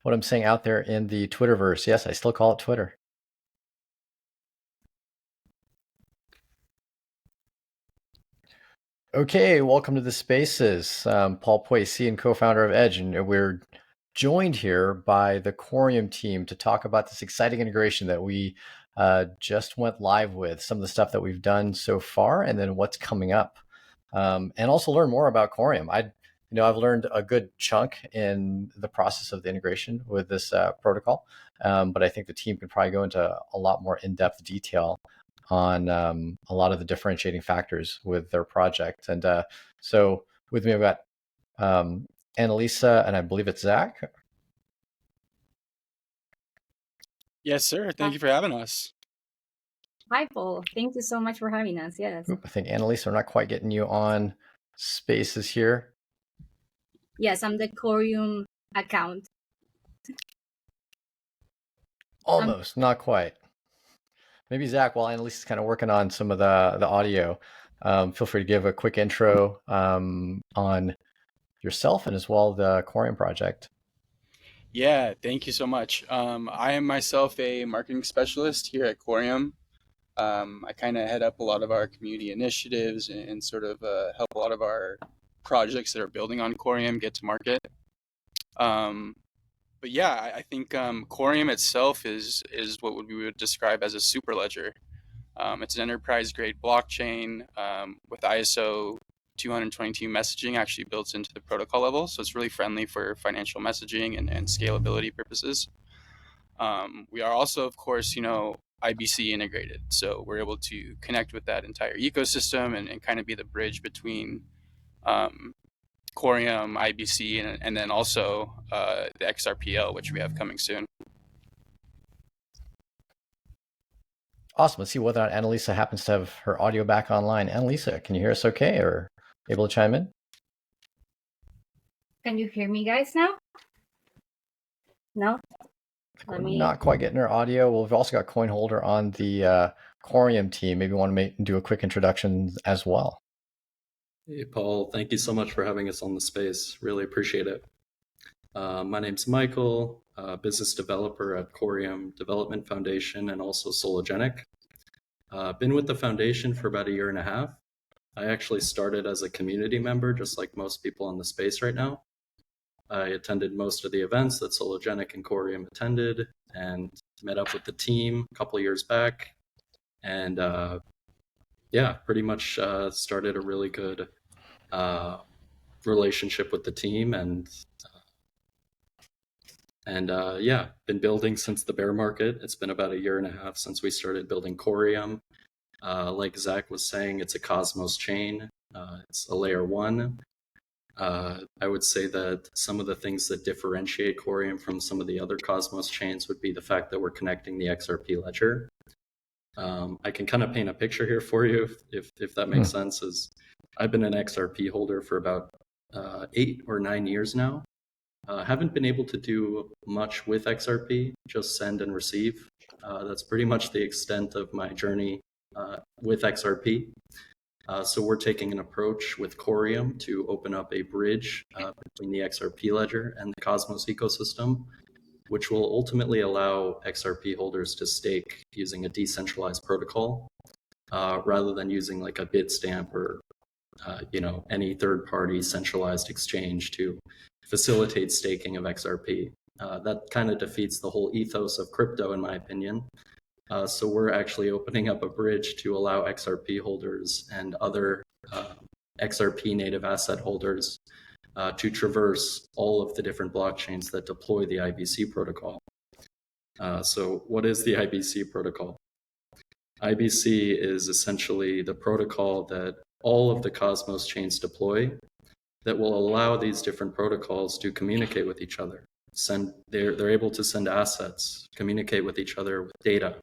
what I'm saying out there in the Twitterverse. Yes, I still call it Twitter. Okay, welcome to the Spaces. Paul Poissy and co-founder of Edge, and we're joined here by the Coreum team to talk about this exciting integration that we just went live with, some of the stuff that we've done so far, and then what's coming up, and also learn more about Coreum. I've learned a good chunk in the process of the integration with this protocol, but I think the team can probably go into a lot more in-depth detail on a lot of the differentiating factors with their project. And so with me, I've got Annalisa, and I believe it's Zach. Yes, sir. Thank you for having us. Hi, Paul. Thank you so much for having us. Yes. I think, Annalisa, we're not quite getting you on Spaces here. Yes, I'm the Coreum account. Almost, not quite. Maybe Zach, while Annalisa's kind of working on some of the audio, feel free to give a quick intro on yourself and as well the Coreum project. Yeah, thank you so much. I am myself a marketing specialist here at Coreum. I kind of head up a lot of our community initiatives and sort of help a lot of our projects that are building on Coreum get to market. But yeah, I think Coreum itself is what we would describe as a superledger. It's an enterprise-grade blockchain with ISO 222 messaging actually built into the protocol level, so it's really friendly for financial messaging and scalability purposes. We are also, of course, IBC integrated, so we're able to connect with that entire ecosystem and kind of be the bridge between Coreum, IBC, and then also the XRPL, which we have coming soon. Awesome. Let's see whether or not Annalisa happens to have her audio back online. Annalisa, can you hear us okay, or able to chime in? Can you hear me guys now? No? We're not quite getting our audio. Well, we've also got CoinHolder on the Coreum team. Maybe you want to do a quick introduction as well. Hey, Paul. Thank you so much for having us on the space. Really appreciate it. My name's Michael, business developer at Coreum Development Foundation and also Sologenic. Been with the foundation for about 1.5 years. I actually started as a community member, just like most people on the space right now. I attended most of the events that Sologenic and Coreum attended and met up with the team a couple of years back. And yeah, pretty much started a really good relationship with the team and yeah, been building since the bear market. It's been about 1.5 years since we started building Coreum. Like Zach was saying, it's a Cosmos chain. It's a layer 1. I would say that some of the things that differentiate Coreum from some of the other Cosmos chains would be the fact that we're connecting the XRP ledger. I can kind of paint a picture here for you if that makes sense. I've been an XRP holder for about 8 or 9 years now. Haven't been able to do much with XRP, just send and receive. That's pretty much the extent of my journey with XRP. So we're taking an approach with Coreum to open up a bridge between the XRP ledger and the Cosmos ecosystem, which will ultimately allow XRP holders to stake using a decentralized protocol rather than using like a Bitstamp or any third-party centralized exchange to facilitate staking of XRP. That kind of defeats the whole ethos of crypto, in my opinion. So we're actually opening up a bridge to allow XRP holders and other XRP native asset holders to traverse all of the different blockchains that deploy the IBC protocol. So what is the IBC protocol? IBC is essentially the protocol that all of the Cosmos chains deploy that will allow these different protocols to communicate with each other. They're able to send assets, communicate with each other with data,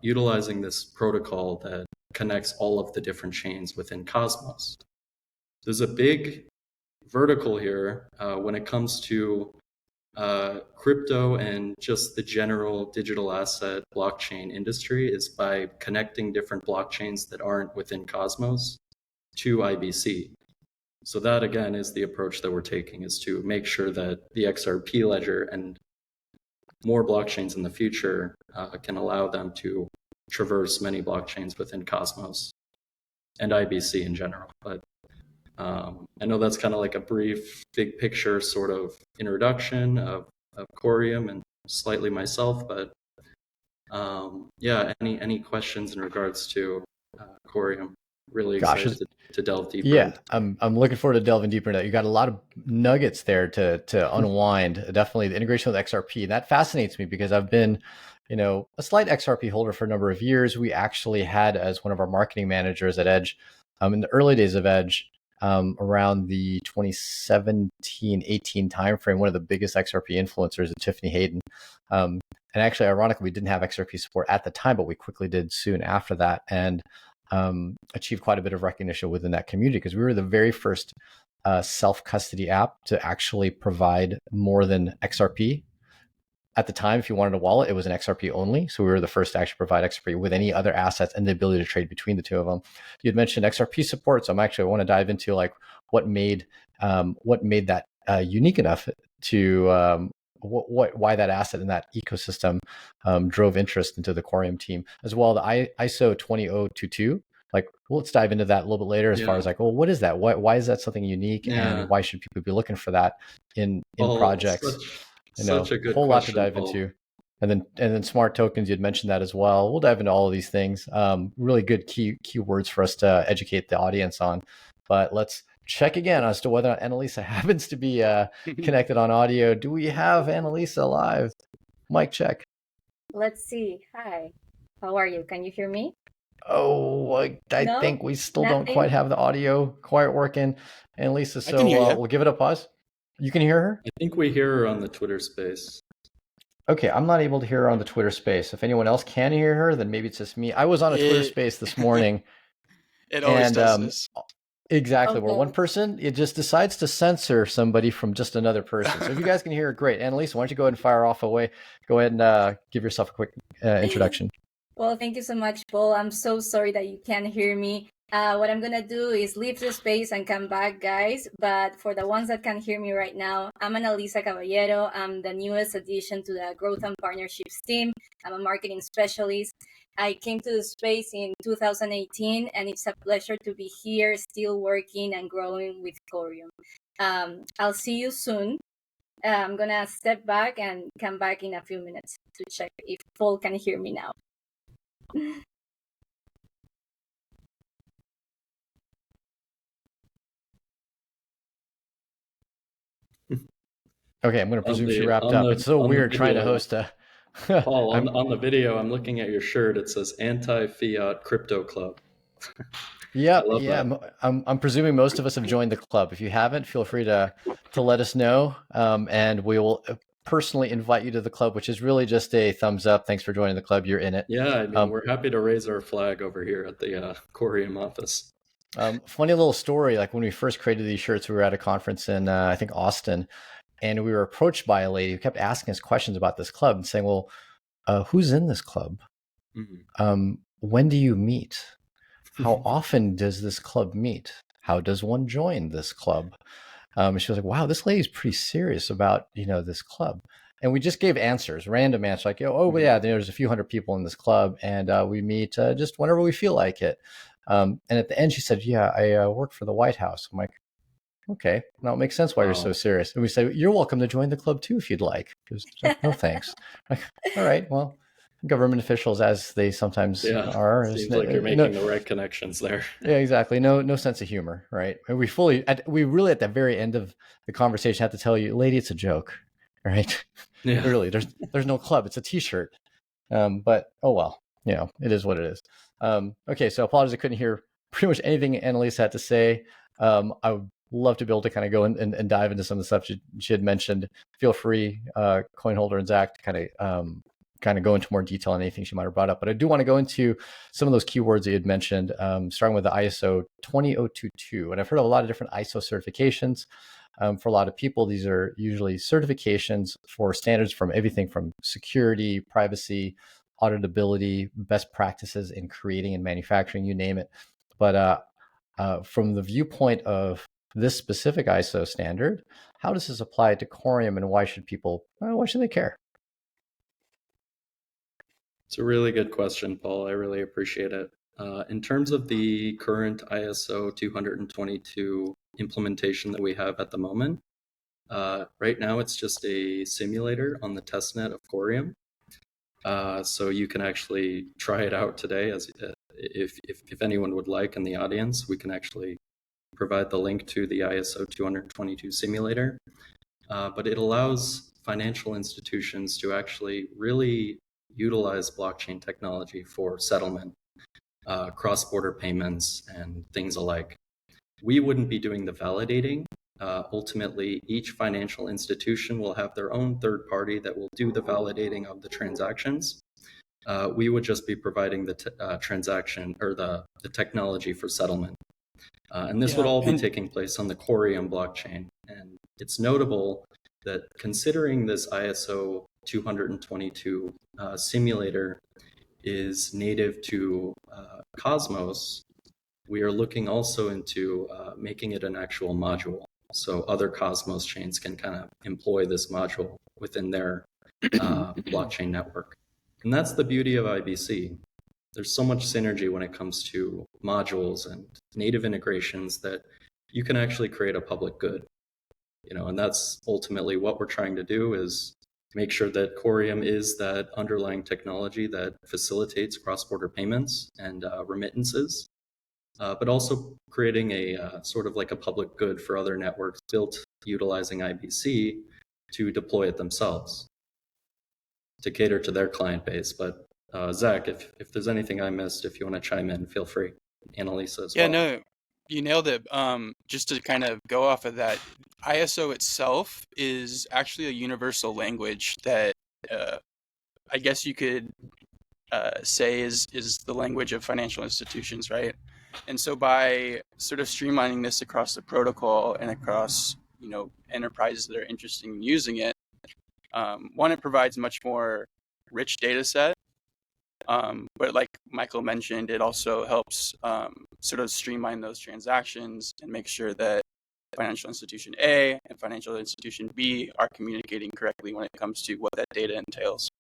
utilizing this protocol that connects all of the different chains within Cosmos. There's a big vertical here when it comes to crypto and just the general digital asset blockchain industry is by connecting different blockchains that aren't within Cosmos to IBC. So that again is the approach that we're taking, is to make sure that the XRP ledger and more blockchains in the future can allow them to traverse many blockchains within Cosmos and IBC in general. But I know that's kind of like a brief, big picture sort of introduction of Coreum and slightly myself. But yeah, any questions in regards to Coreum? Really excited to delve deeper. Yeah, I'm looking forward to delving deeper into that. You got a lot of nuggets there to unwind. Definitely the integration with XRP. That fascinates me because I've been, a slight XRP holder for a number of years. We actually had as one of our marketing managers at Edge, in the early days of Edge, around the 2017-18 timeframe, one of the biggest XRP influencers, Tiffany Hayden. And actually, ironically, we didn't have XRP support at the time, but we quickly did soon after that. And achieved quite a bit of recognition within that community because we were the very first self-custody app to actually provide more than XRP. At the time, if you wanted a wallet, it was an XRP only. So we were the first to actually provide XRP with any other assets and the ability to trade between the two of them. You had mentioned XRP support. So I want to dive into like what made that unique enough to why that asset in that ecosystem drove interest into the Coreum team, as well. The ISO 20022. Like, well, let's dive into that a little bit later. As far as like, well, what is that? Why is that something unique, and why should people be looking for that in projects? Such a good whole question, lot to dive Paul. into. And then smart tokens. You'd mentioned that as well. We'll dive into all of these things. Really good keywords for us to educate the audience on. But let's check again as to whether Annalisa happens to be connected on audio. Do we have Annalisa live? Mic check. Let's see. Hi. How are you? Can you hear me? Oh, I think we still don't quite have the audio quite working. Annalisa, so we'll give it a pause. You can hear her? I think we hear her on the Twitter space. Okay, I'm not able to hear her on the Twitter space. If anyone else can hear her, then maybe it's just me. I was on a Twitter space this morning. It always does this. Exactly. Where one person, it just decides to censor somebody from just another person. So if you guys can hear her, great. Annalisa, why don't you go ahead and fire off away? Go ahead and give yourself a quick introduction. Well, thank you so much, Paul. I'm so sorry that you can't hear me. What I'm going to do is leave the space and come back, guys. But for the ones that can hear me right now, I'm Annalisa Caballero. I'm the newest addition to the Growth and Partnerships team. I'm a marketing specialist. I came to the space in 2018, and it's a pleasure to be here, still working and growing with Coreum. I'll see you soon. I'm going to step back and come back in a few minutes to check if Paul can hear me now. Okay, I'm going to presume she wrapped up. It's so weird trying to host a... Paul, on the video, I'm looking at your shirt. It says Anti-Fiat Crypto Club. Yeah. I'm presuming most of us have joined the club. If you haven't, feel free to let us know, and we will personally invite you to the club, which is really just a thumbs up. Thanks for joining the club. You're in it. Yeah, I mean, we're happy to raise our flag over here at the Coreum office. Funny little story. Like when we first created these shirts, we were at a conference in I think Austin, and we were approached by a lady who kept asking us questions about this club and saying, "Well, who's in this club? Mm-hmm. When do you meet? How often does this club meet? How does one join this club?" She was like, "Wow, this lady's pretty serious about this club." And we just gave answers, random answers, like, yeah, there's a few hundred people in this club, and we meet just whenever we feel like it. And at the end, she said, "Yeah, I work for the White House." I'm like, "Okay, now it makes sense why you're so serious." And we say, "You're welcome to join the club too if you'd like." Like, "No, thanks." Like, all right, well, government officials, as they sometimes are. Seems like you're making the right connections there. Yeah, exactly. No sense of humor, right? And we really at the very end of the conversation have to tell you, lady, it's a joke, right? Yeah. Really, there's no club. It's a T-shirt. But oh well, it is what it is. Okay, so apologies I couldn't hear pretty much anything Annalisa had to say. I would love to be able to kind of go and dive into some of the stuff she had mentioned. Feel free, CoinHolder and Zach, to kind of go into more detail on anything she might have brought up. But I do want to go into some of those keywords that you had mentioned, starting with the ISO 20022. And I've heard of a lot of different ISO certifications. For a lot of people, these are usually certifications for standards from everything from security, privacy, auditability, best practices in creating and manufacturing, you name it. But from the viewpoint of this specific ISO standard, how does this apply to Coreum, and why should they care? It's a really good question, Paul. I really appreciate it. In terms of the current ISO 222 implementation that we have at the moment, right now it's just a simulator on the testnet of Coreum. So you can actually try it out today. If anyone would like in the audience, we can actually provide the link to the ISO 222 simulator. But it allows financial institutions to actually really utilize blockchain technology for settlement, cross-border payments, and things alike. We wouldn't be doing the validating. Ultimately, each financial institution will have their own third party that will do the validating of the transactions. We would just be providing the transaction or the technology for settlement. And this would all be taking place on the Coreum blockchain. And it's notable that considering this ISO 222 simulator is native to Cosmos, we are looking also into making it an actual module. So other Cosmos chains can kind of employ this module within their blockchain network. And that's the beauty of IBC. There's so much synergy when it comes to modules and native integrations that you can actually create a public good. And that's ultimately what we're trying to do, is make sure that Coreum is that underlying technology that facilitates cross-border payments and remittances, but also creating a sort of like a public good for other networks built utilizing IBC to deploy it themselves to cater to their client base. But Zach, if there's anything I missed, if you want to chime in, feel free. Annalisa as well. Yeah, no, you nailed it. Just to kind of go off of that, ISO itself is actually a universal language that I guess you could say is the language of financial institutions, right? And so by sort of streamlining this across the protocol and across enterprises that are interested in using it, one, it provides much more rich data set. But like Michael mentioned, it also helps sort of streamline those transactions and make sure that financial institution A and financial institution B are communicating correctly when it comes to what that data entails.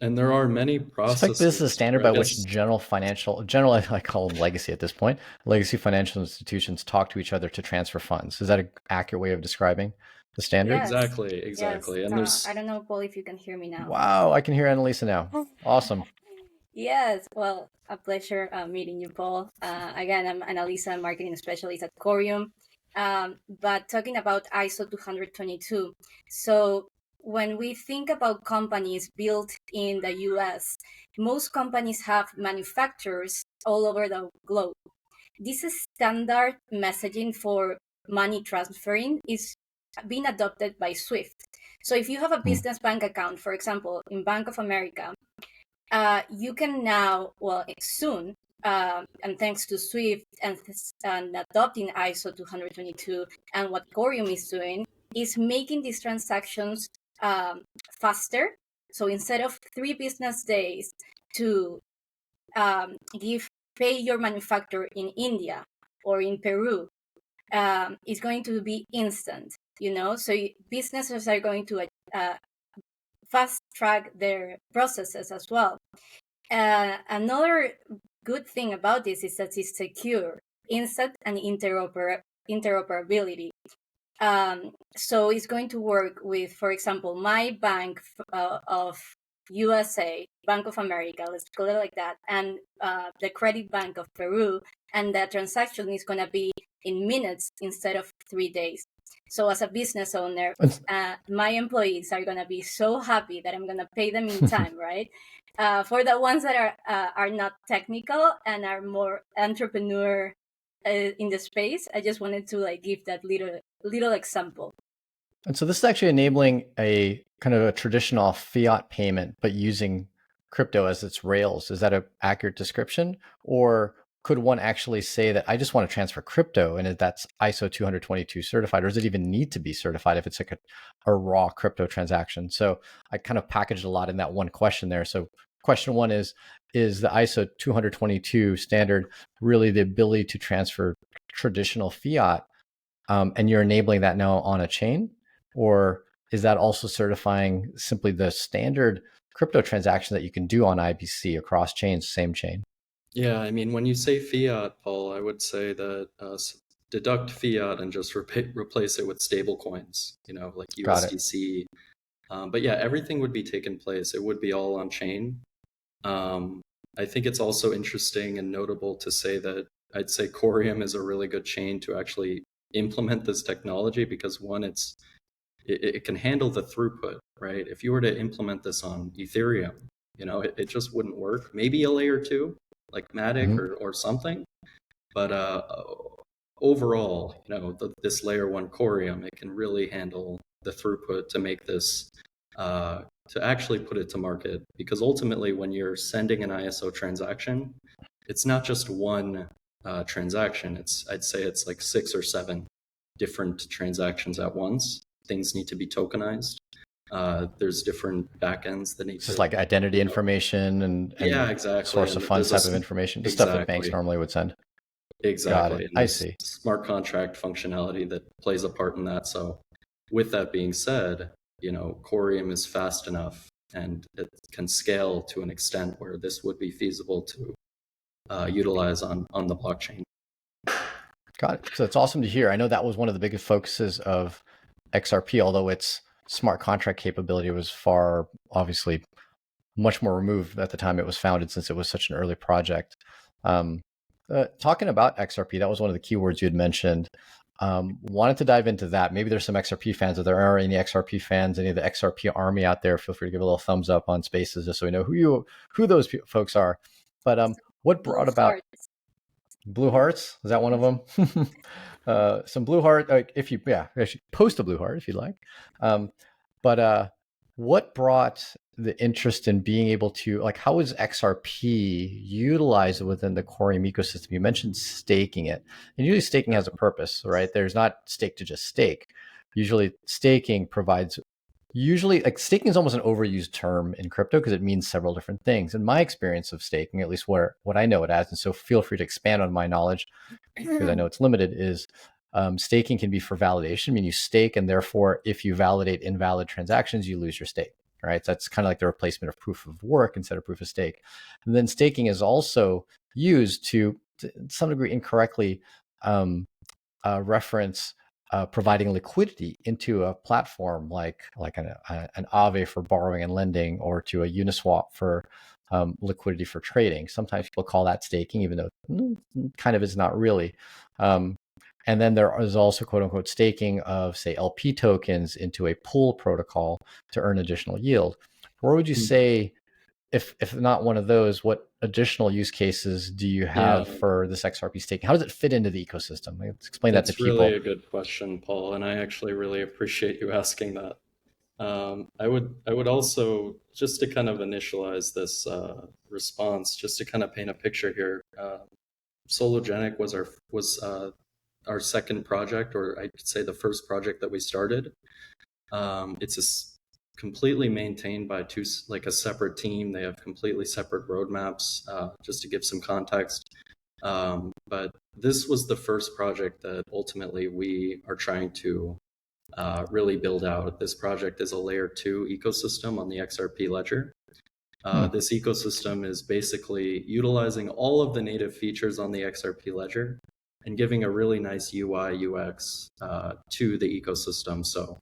And there are many processes. It's like this is a standard by which general, I call them legacy at this point, legacy financial institutions talk to each other to transfer funds. Is that an accurate way of describing the standard? Yes. Exactly. Yes. And I don't know, Paul, if you can hear me now. Wow, I can hear Annalisa now. Awesome. Yes, well, a pleasure meeting you, Paul. Again, I'm Annalisa, marketing specialist at Coreum. But talking about ISO 222, so when we think about companies built in the US, most companies have manufacturers all over the globe. This standard messaging for money transferring is being adopted by SWIFT. So if you have a business bank account, for example, in Bank of America, you can now, soon, and thanks to SWIFT and adopting ISO 222, and what Coreum is doing is making these transactions faster. So instead of 3 business days to pay your manufacturer in India or in Peru, it's going to be instant. So businesses are going to fast track their processes as well. Another good thing about this is that it's secure, instant, and interoperability. So it's going to work with, for example, my bank of USA, Bank of America, let's call it like that, and the credit bank of Peru, and the transaction is going to be in minutes instead of 3 days. So as a business owner, my employees are going to be so happy that I'm going to pay them in time, right? For the ones that are not technical and are more entrepreneur in the space, I just wanted to give that little example. And so this is actually enabling a kind of a traditional fiat payment, but using crypto as its rails. Is that an accurate description? Or could one actually say that I just want to transfer crypto and that's ISO 222 certified, or does it even need to be certified if it's like a raw crypto transaction? So I kind of packaged a lot in that one question there. So question one is the ISO 222 standard really the ability to transfer traditional fiat and you're enabling that now on a chain? Or is that also certifying simply the standard crypto transaction that you can do on IBC across chains, same chain? Yeah, I mean, when you say fiat, Paul, I would say that deduct fiat and just replace it with stable coins, like Got it. USDC. But yeah, everything would be taken place. It would be all on chain. I think it's also interesting and notable to say that I'd say Coreum is a really good chain to actually implement this technology because one, it can handle the throughput, right? If you were to implement this on Ethereum, it just wouldn't work. Maybe a layer 2, like Matic or something. But overall, this layer 1 Coreum, it can really handle the throughput to make this, to actually put it to market. Because ultimately, when you're sending an ISO transaction, it's not just one transaction. I'd say it's like 6 or 7 different transactions at once. Things need to be tokenized. There's different backends that need It's just like identity information and yeah, exactly. source of funds type of information, the stuff that banks normally would send. Got Exactly. it. And I there's see. smart contract functionality that plays a part in that. So with that being said, Coreum is fast enough and it can scale to an extent where this would be feasible to utilize on the blockchain. Got it. So it's awesome to hear. I know that was one of the biggest focuses of XRP, although its smart contract capability was far, obviously, much more removed at the time it was founded, since it was such an early project. Talking about XRP, that was one of the keywords you had mentioned. Wanted to dive into that. Maybe there's some XRP fans. If there are any XRP fans, any of the XRP army out there, feel free to give a little thumbs up on Spaces just so we know who those folks are. But what brought about Blue Hearts? Is that one of them? Some Blue Heart. Actually post a Blue Heart if you'd like. But what brought the interest in being able to, like, how is XRP utilized within the Coreum ecosystem? You mentioned staking it, and usually staking has a purpose, right? There's not stake to just stake. Usually staking provides, like, staking is almost an overused term in crypto because it means several different things. In my experience of staking, at least what I know it as, and so feel free to expand on my knowledge because I know it's limited, is staking can be for validation. I mean, you stake, and therefore, if you validate invalid transactions, you lose your stake, right? So that's kind of like the replacement of proof of work instead of proof of stake. And then staking is also used to some degree incorrectly reference providing liquidity into a platform like an Aave for borrowing and lending, or to a Uniswap for liquidity for trading. Sometimes people call that staking, even though kind of is not really. And then there is also, quote unquote, staking of, say, LP tokens into a pool protocol to earn additional yield. Where would you say, if not one of those, what additional use cases do you have for this XRP staking? How does it fit into the ecosystem? Let's explain that to people. That's really a good question, Paul, and I actually really appreciate you asking that. I would also, just to kind of initialize this response, just to kind of paint a picture here. Sologenic was our second project, or I could say the first project that we started. It's completely maintained by a separate team. They have completely separate roadmaps, just to give some context. But this was the first project that ultimately we are trying to really build out. This project is a layer 2 ecosystem on the XRP ledger. This ecosystem is basically utilizing all of the native features on the XRP ledger and giving a really nice UI UX to the ecosystem. So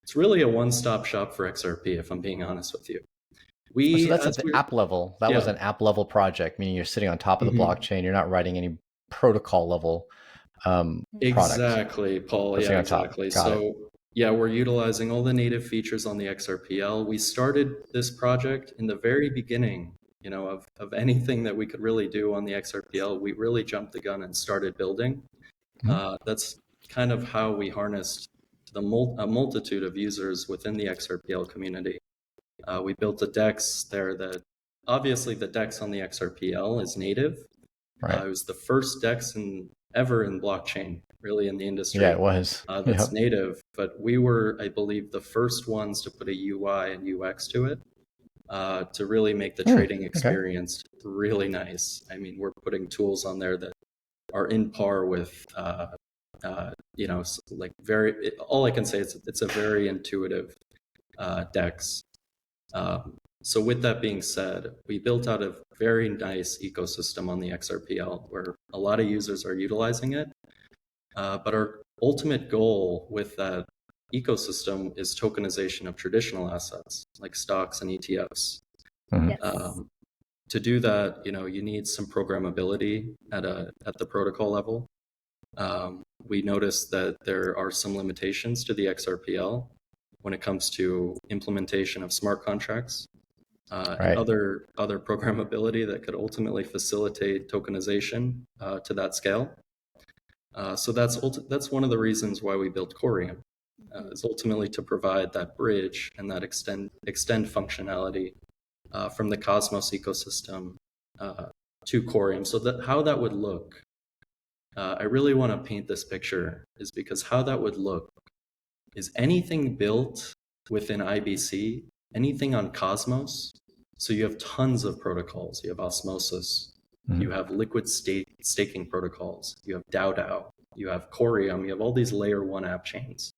it's really a one-stop shop for XRP, if I'm being honest with you. So that's at the app level. That was an app level project, meaning you're sitting on top of the blockchain. You're not writing any protocol level exactly, Paul. Yeah, exactly. So it. We're utilizing all the native features on the XRPL. We started this project in the very beginning, of anything that we could really do on the XRPL. We really jumped the gun and started building. That's kind of how we harnessed a multitude of users within the XRPL community. We built a DEX there that, obviously the DEX on the XRPL is native. Right. It was the first DEX ever in blockchain, really, in the industry. Yeah, it was. That's native, but we were, I believe, the first ones to put a UI and UX to it, to really make the trading experience really nice. I mean, we're putting tools on there that are in par with like all I can say is it's a very intuitive DEX. So with that being said, we built out a very nice ecosystem on the XRPL where a lot of users are utilizing it. But our ultimate goal with that ecosystem is tokenization of traditional assets like stocks and ETFs. Yes. To do that, you need some programmability at the protocol level. We noticed that there are some limitations to the XRPL when it comes to implementation of smart contracts and other programmability that could ultimately facilitate tokenization to that scale. So that's one of the reasons why we built Coreum, is ultimately to provide that bridge and that extend functionality from the Cosmos ecosystem to Coreum. So that how that would look, I really want to paint this picture, is because how that would look is anything built within IBC, anything on Cosmos. So you have tons of protocols. You have Osmosis, you have liquid staking protocols, you have DAO, you have Coreum, you have all these layer 1 app chains.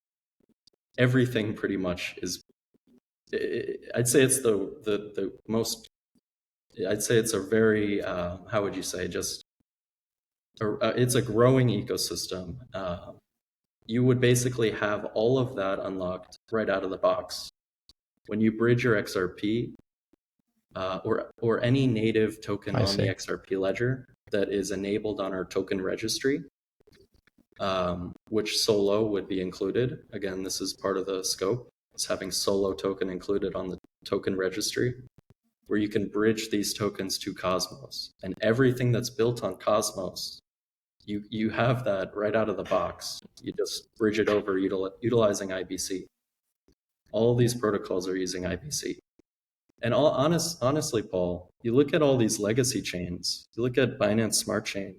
Everything pretty much is, I'd say it's the most, I'd say it's a very, how would you say, it's a growing ecosystem. You would basically have all of that unlocked right out of the box. When you bridge your XRP, or any native token on the XRP ledger that is enabled on our token registry, which Solo would be included. Again, this is part of the scope, is having Solo token included on the token registry, where you can bridge these tokens to Cosmos. And everything that's built on Cosmos, you have that right out of the box. You just bridge it over utilizing IBC. All these protocols are using IBC. And honestly, Paul, you look at all these legacy chains, you look at Binance Smart Chain,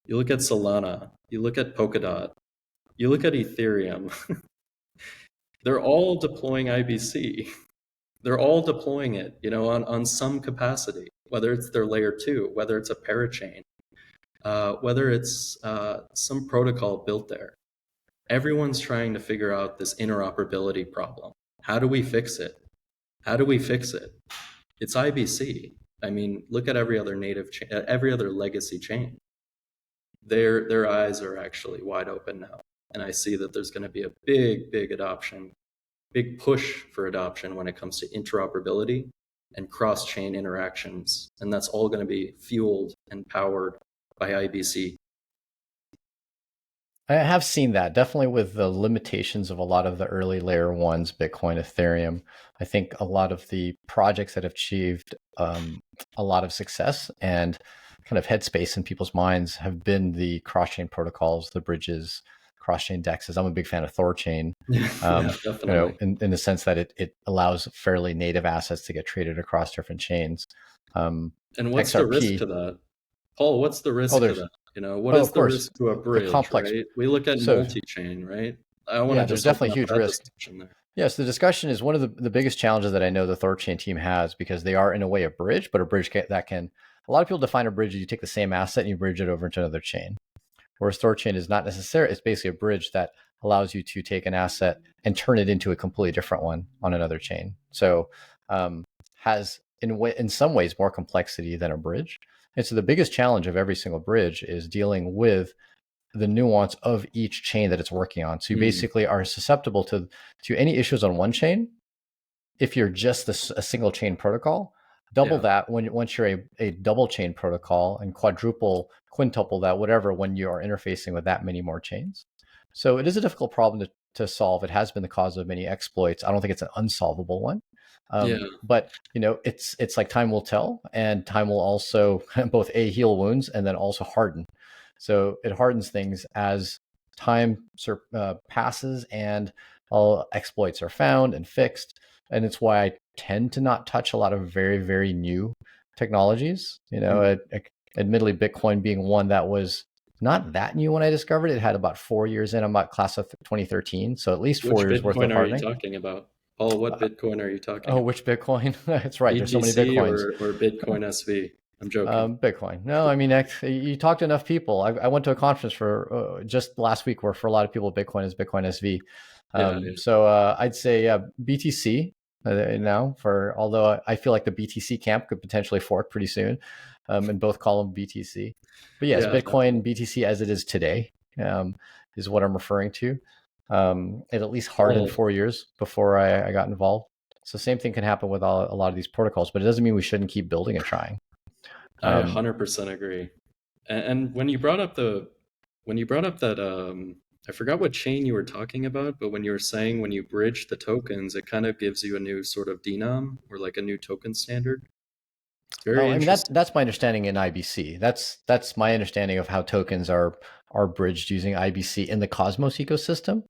you look at Solana, you look at Polkadot, you look at Ethereum, they're all deploying IBC. They're all deploying it, on some capacity, whether it's their layer 2, whether it's a parachain, whether it's some protocol built there. Everyone's trying to figure out this interoperability problem. How do we fix it? How do we fix it? It's IBC. I mean, look at every other every other legacy chain. Their eyes are actually wide open now. And I see that there's going to be a big adoption, big push for adoption when it comes to interoperability and cross-chain interactions. And that's all going to be fueled and powered by IBC. I have seen that, definitely with the limitations of a lot of the early layer 1s, Bitcoin, Ethereum. I think a lot of the projects that have achieved a lot of success and kind of headspace in people's minds have been the cross-chain protocols, the bridges, cross-chain dexes. I'm a big fan of Thorchain, definitely. In the sense that it allows fairly native assets to get traded across different chains. And what's XRP, the risk to that? Paul, what's the risk to that? What is the risk to a bridge, right? We look at multi-chain, right? I want to just there's definitely huge risk there. Yes, the discussion is one of the biggest challenges that I know the Thorchain team has, because they are in a way a bridge, but a bridge that can, a lot of people define a bridge as you take the same asset and you bridge it over into another chain. Whereas Thorchain is not necessarily, it's basically a bridge that allows you to take an asset and turn it into a completely different one on another chain. So has in some ways more complexity than a bridge. And so the biggest challenge of every single bridge is dealing with the nuance of each chain that it's working on. So you basically are susceptible to any issues on one chain if you're just a single chain protocol. Double that once you're a double chain protocol, and quintuple that, whatever, when you are interfacing with that many more chains. So it is a difficult problem to solve. It has been the cause of many exploits. I don't think it's an unsolvable one. But it's like time will tell, and time will also both heal wounds and then also harden. So it hardens things as time passes and all exploits are found and fixed. And it's why I tend to not touch a lot of very, very new technologies. Admittedly, Bitcoin being one that was not that new when I discovered it. It had about 4 years in. I'm about class of 2013, so at least 4 years worth of hardening. Which Bitcoin are you talking about? Paul, what Bitcoin are you talking about? Which Bitcoin? That's right. BTC, there's so many Bitcoins. or Bitcoin SV? I'm joking. Bitcoin. No, I mean, you talk to enough people. I went to a conference for just last week where for a lot of people, Bitcoin is Bitcoin SV. Yeah. So I'd say BTC now although I feel like the BTC camp could potentially fork pretty soon, and both call them BTC. But yes, Yeah, Bitcoin, definitely. BTC as it is today, is what I'm referring to. It at least hardened Well, 4 years before I got involved. So same thing can happen with a lot of these protocols, but it doesn't mean we shouldn't keep building and trying. I 100% agree. And when you brought up that, I forgot what chain you were talking about, but when you were saying when you bridge the tokens, it kind of gives you a new sort of denom or like a new token standard. It's very I mean interesting. that's my understanding in IBC. That's my understanding of how tokens are bridged using IBC in the Cosmos ecosystem.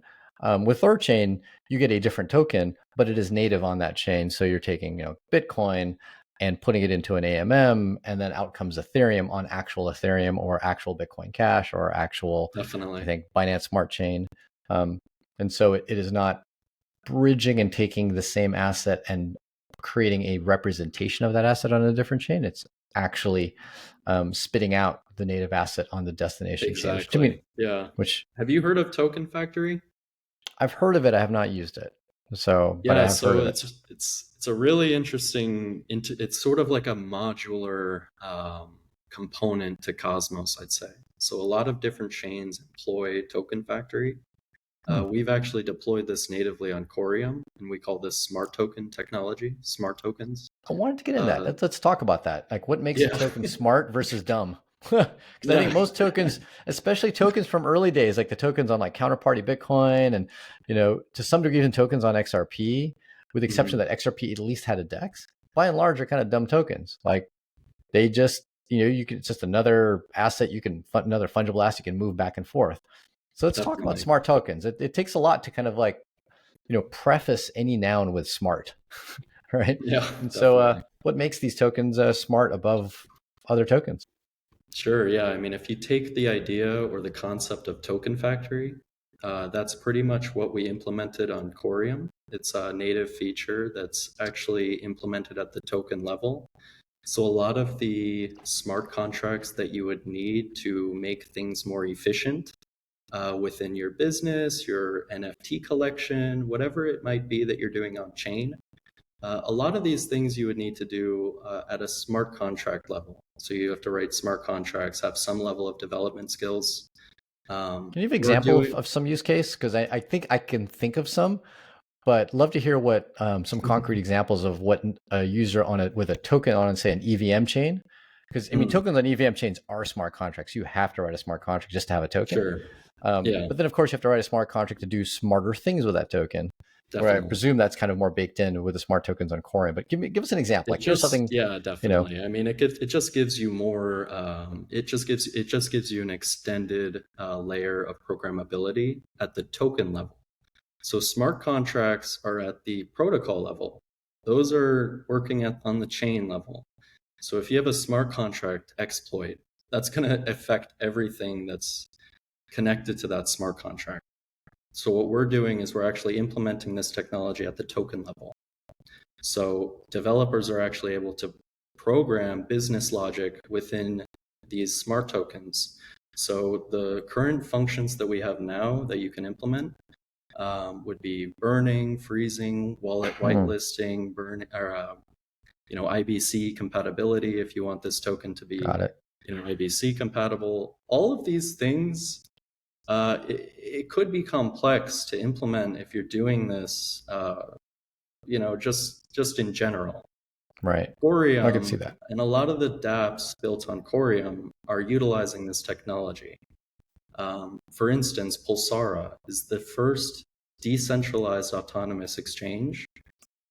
With Thorchain, you get a different token, but it is native on that chain. So you're taking Bitcoin and putting it into an AMM, and then out comes Ethereum on actual Ethereum or actual Bitcoin Cash or actual, I Definitely. think, Binance Smart Chain. And so it is not bridging and taking the same asset and creating a representation of that asset on a different chain. It's actually spitting out the native asset on the destination chain, which to me, Exactly. Yeah. which Have you heard of Token Factory? I've heard of it. I have not used it. So, but I Yeah, have heard so of it. it's a really interesting it's sort of like a modular component to Cosmos, I'd say. So a lot of different chains employ Token Factory. We've actually deployed this natively on Coreum, and we call this smart token technology, smart tokens. I wanted to get in that. Uh, Let's talk about that. Like, what makes a yeah, token smart versus dumb? Because I think yeah, most tokens, especially tokens from early days, like the tokens on like Counterparty Bitcoin, and to some degree even tokens on XRP, with the exception mhm, that XRP at least had a DEX, by and large are kind of dumb tokens. Like they just, it's just another asset another fungible asset you can move back and forth. So let's talk about definitely. smart tokens. It takes a lot to kind of like, preface any noun with smart, right? Yeah, And so, definitely. what makes these tokens smart above other tokens? Sure, yeah. I mean, if you take the idea or the concept of Token Factory, that's pretty much what we implemented on Coreum. It's a native feature that's actually implemented at the token level. So a lot of the smart contracts that you would need to make things more efficient within your business, your NFT collection, whatever it might be that you're doing on chain, a lot of these things you would need to do at a smart contract level. So you have to write smart contracts, have some level of development skills. Can you have an We're example doing. of some use case? Because I think I can think of some, but love to hear what some concrete examples of what a user with a token on, say, an EVM chain. Because I mean, Mm, tokens on EVM chains are smart contracts. You have to write a smart contract just to have a token. sure. Yeah, But then, of course, you have to write a smart contract to do smarter things with that token. Where I definitely. presume that's kind of more baked in with the smart tokens on Coreum. But give us an example. Like, here's something, Yeah, you know, definitely. I mean, it just gives you more. It just gives you an extended layer of programmability at the token level. So smart contracts are at the protocol level. Those are working on the chain level. So if you have a smart contract exploit, that's going to affect everything that's connected to that smart contract. So what we're doing is we're actually implementing this technology at the token level. So developers are actually able to program business logic within these smart tokens. So the current functions that we have now that you can implement would be burning, freezing, wallet whitelisting, IBC compatibility if you want this token to be, got it. IBC compatible. All of these things, it could be complex to implement if you're doing this, just in general. Right. I could see Coreum that. and a lot of the dApps built on Coreum are utilizing this technology. For instance, Pulsara is the first decentralized autonomous exchange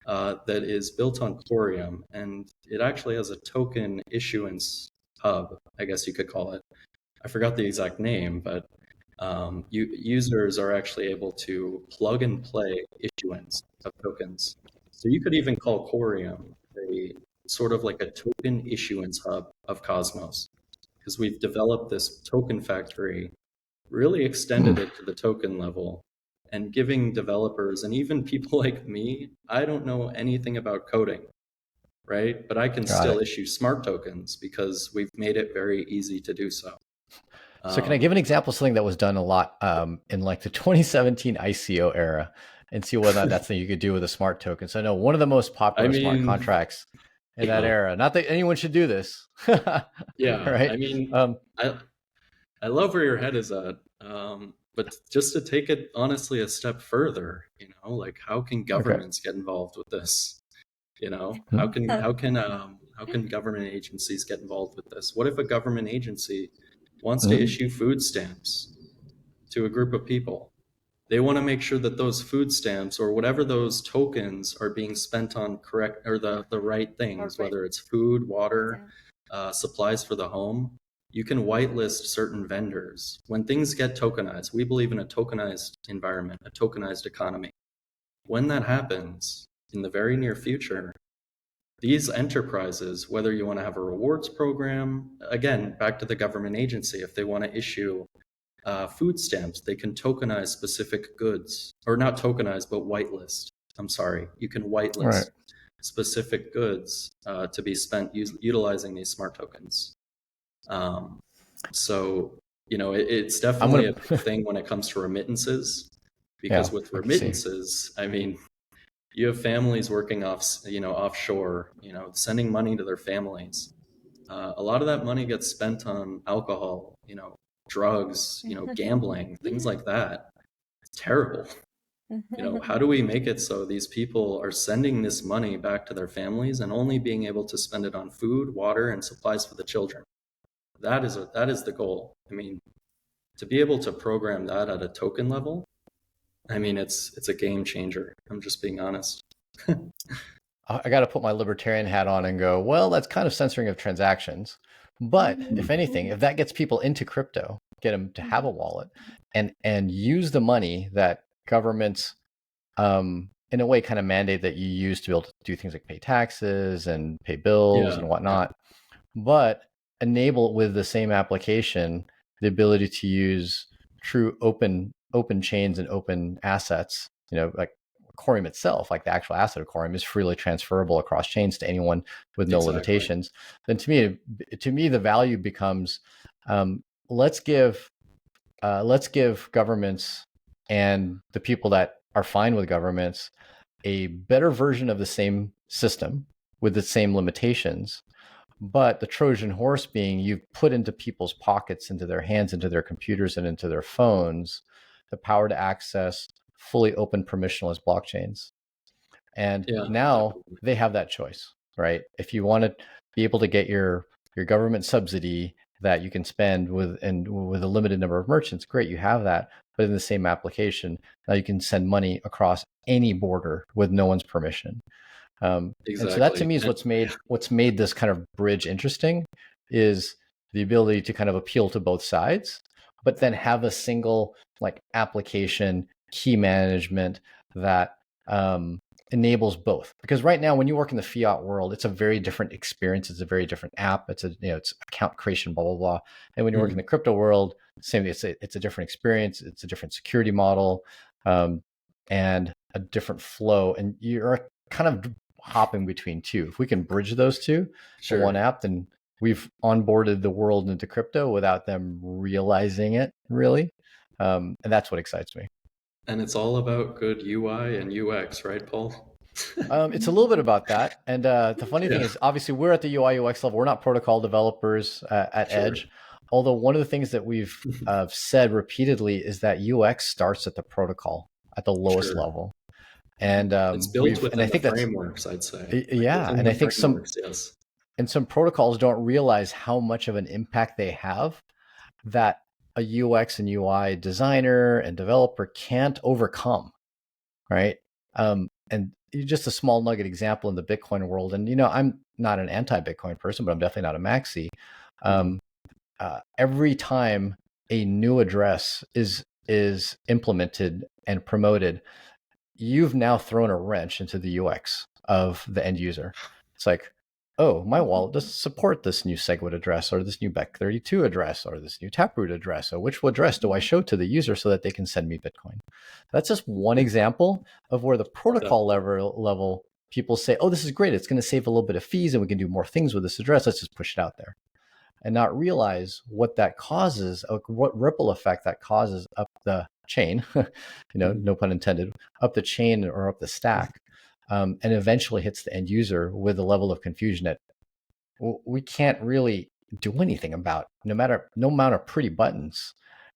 that is built on Coreum, and it actually has a token issuance hub, I guess you could call it. I forgot the exact name, but users are actually able to plug and play issuance of tokens. So you could even call Coreum a sort of like a token issuance hub of Cosmos, because we've developed this token factory, really extended it to the token level, and giving developers and even people like me, I don't know anything about coding, right? But I can Got still it. issue smart tokens because we've made it very easy to do so. So can I give an example of something that was done a lot in like the 2017 ICO era and see whether or not that's something you could do with a smart token? So I know one of the most popular smart contracts in that era, not that anyone should do this. Yeah, right? I mean, I love where your head is at. But just to take it honestly a step further, like how can governments get involved with this? How can government agencies get involved with this? What if a government agency wants to issue food stamps to a group of people? They want to make sure that those food stamps or whatever those tokens are being spent on correct or the right things, whether it's food, water, supplies for the home. You can whitelist certain vendors. When things get tokenized, we believe in a tokenized environment, a tokenized economy. When that happens in the very near future, these enterprises, whether you want to have a rewards program, again, back to the government agency, if they want to issue food stamps, they can tokenize specific goods, or not tokenize, but whitelist. I'm sorry, you can whitelist specific goods to be spent utilizing these smart tokens. So, it's definitely a big thing when it comes to remittances, because with remittances, I mean, you have families working offshore, sending money to their families. A lot of that money gets spent on alcohol, drugs, gambling, things like that. It's terrible. How do we make it so these people are sending this money back to their families and only being able to spend it on food, water, and supplies for the children? That is the goal. I mean, to be able to program that at a token level, I mean, it's a game changer. I'm just being honest. I got to put my libertarian hat on and go, well, that's kind of censoring of transactions. But if anything, if that gets people into crypto, get them to have a wallet and use the money that governments, in a way, kind of mandate that you use to be able to do things like pay taxes and pay bills and whatnot, but enable with the same application the ability to use true open chains and open assets, like Coreum itself, like the actual asset of Coreum, is freely transferable across chains to anyone with no limitations. Then to me, the value becomes, let's give governments and the people that are fine with governments a better version of the same system with the same limitations. But the Trojan horse being, you've put into people's pockets, into their hands, into their computers, and into their phones, the power to access fully open permissionless blockchains. And now they have that choice, right? If you want to be able to get your government subsidy that you can spend with a limited number of merchants, great, you have that. But in the same application, now you can send money across any border with no one's permission. And so that to me is what's made this kind of bridge interesting, is the ability to kind of appeal to both sides, but then have a single like application key management that enables both. Because right now, when you work in the fiat world, it's a very different experience. It's a very different app. It's it's account creation, blah blah blah. And when you work in the crypto world, same. It's a different experience. It's a different security model, and a different flow. And you're kind of hopping between two. If we can bridge those two in one app, then we've onboarded the world into crypto without them realizing it, really. And that's what excites me. And it's all about good UI and UX, right, Paul? It's a little bit about that. And the funny thing is, obviously, we're at the UI UX level. We're not protocol developers at Edge. Although one of the things that we've said repeatedly is that UX starts at the protocol, at the lowest level. And it's built within the frameworks, I'd say. And I think some protocols don't realize how much of an impact they have that a UX and UI designer and developer can't overcome, right? And just a small nugget example in the Bitcoin world, and I'm not an anti-Bitcoin person, but I'm definitely not a maxi. Every time a new address is implemented and promoted, you've now thrown a wrench into the UX of the end user. It's like, oh, my wallet doesn't support this new SegWit address or this new Bec32 address or this new Taproot address. So which address do I show to the user so that they can send me Bitcoin? That's just one example of where the protocol level people say, oh, this is great. It's going to save a little bit of fees and we can do more things with this address. Let's just push it out there and not realize what that causes, what ripple effect that causes up the chain, no pun intended, up the chain or up the stack, and eventually hits the end user with a level of confusion that we can't really do anything about. No amount of pretty buttons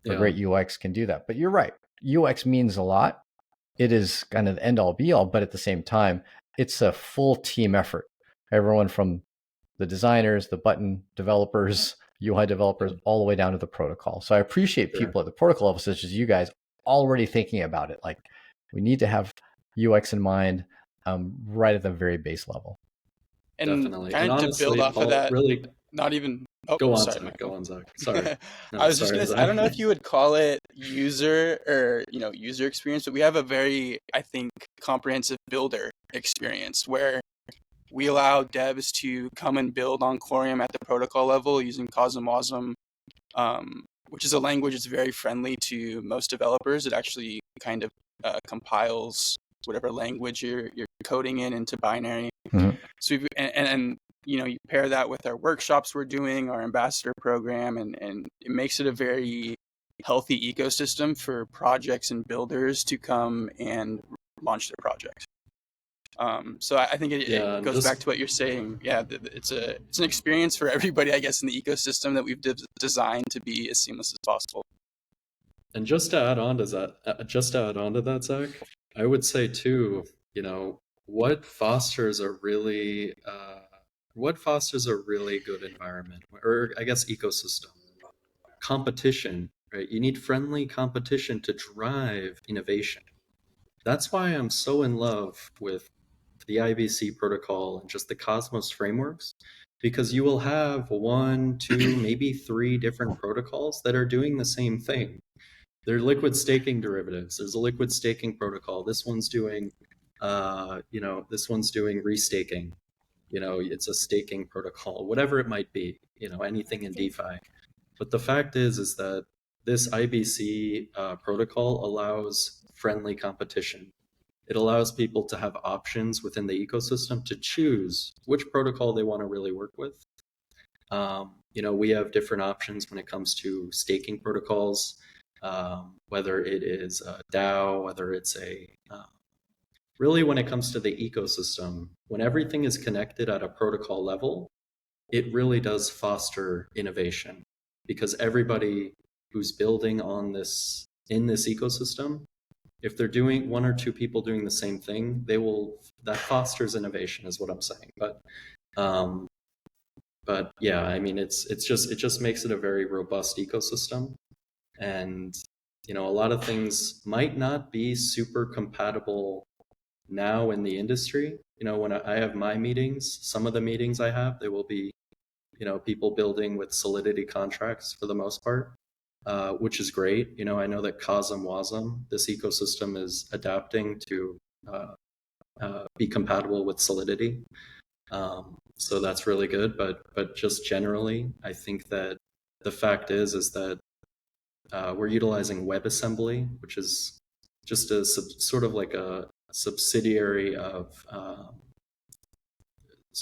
or great UX can do that. But you're right. UX means a lot. It is kind of the end all be all, but at the same time, it's a full team effort. Everyone from the designers, the button developers, UI developers, all the way down to the protocol. So I appreciate people at the protocol level, such as you guys, already thinking about it. Like, we need to have UX in mind right at the very base level. And definitely. kind And of honestly, to build off Paul, of that, really, not even. Oh, go on, sorry, Zach. Michael. Go on, Zach. Sorry. No, I was just sorry, gonna say, Zach. I don't know if you would call it user or user experience, but we have a very, I think, comprehensive builder experience where we allow devs to come and build on Coreum at the protocol level using Cosmos, which is a language that's very friendly to most developers. It actually kind of compiles whatever language you're coding into binary. Mm-hmm. So you pair that with our workshops we're doing, our ambassador program, and it makes it a very healthy ecosystem for projects and builders to come and launch their project. So I think it goes back to what you're saying. Yeah, it's an experience for everybody, I guess, in the ecosystem that we've designed to be as seamless as possible. And just to add on to that, Zach, I would say too, what fosters a really good environment, or I guess ecosystem? Competition, right? You need friendly competition to drive innovation. That's why I'm so in love with the IBC protocol and just the Cosmos frameworks, because you will have 1, 2, maybe 3 different protocols that are doing the same thing. They're liquid staking derivatives. There's a liquid staking protocol. This one's doing, restaking. It's a staking protocol, whatever it might be. Anything in DeFi. But the fact is that this IBC protocol allows friendly competition. It allows people to have options within the ecosystem to choose which protocol they want to really work with. We have different options when it comes to staking protocols, whether it is a DAO, whether it's really when it comes to the ecosystem, when everything is connected at a protocol level, it really does foster innovation, because everybody who's building in this ecosystem, if they're doing 1 or 2 people doing the same thing, that fosters innovation, is what I'm saying. But yeah, I mean, it just makes it a very robust ecosystem. And, a lot of things might not be super compatible now in the industry. When I have my meetings, some of the meetings I have, they will be, people building with Solidity contracts for the most part, which is great. I know that Cosmos, this ecosystem, is adapting to be compatible with Solidity. So that's really good. But just generally, I think that the fact is that we're utilizing WebAssembly, which is just sort of like a subsidiary of.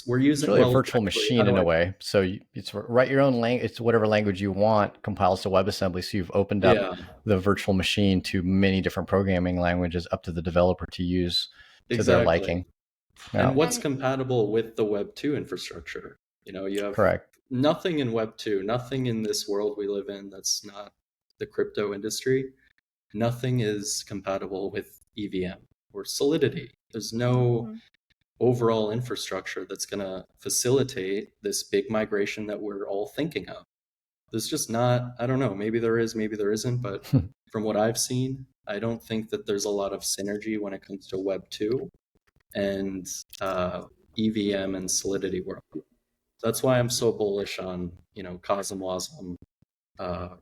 We're using It's really a virtual machine in a way. So it's write your own language. It's whatever language you want, compiles to WebAssembly. So you've opened up the virtual machine to many different programming languages, up to the developer to use to their liking. And what's compatible with the Web 2 infrastructure? You have correct. Nothing in Web 2, nothing in this world we live in that's not the crypto industry. Nothing is compatible with EVM or Solidity. There's no overall infrastructure that's going to facilitate this big migration that we're all thinking of. There's just not, I don't know, maybe there is, maybe there isn't, but from what I've seen, I don't think that there's a lot of synergy when it comes to Web 2 and EVM and Solidity world. That's why I'm so bullish on, Cosmos,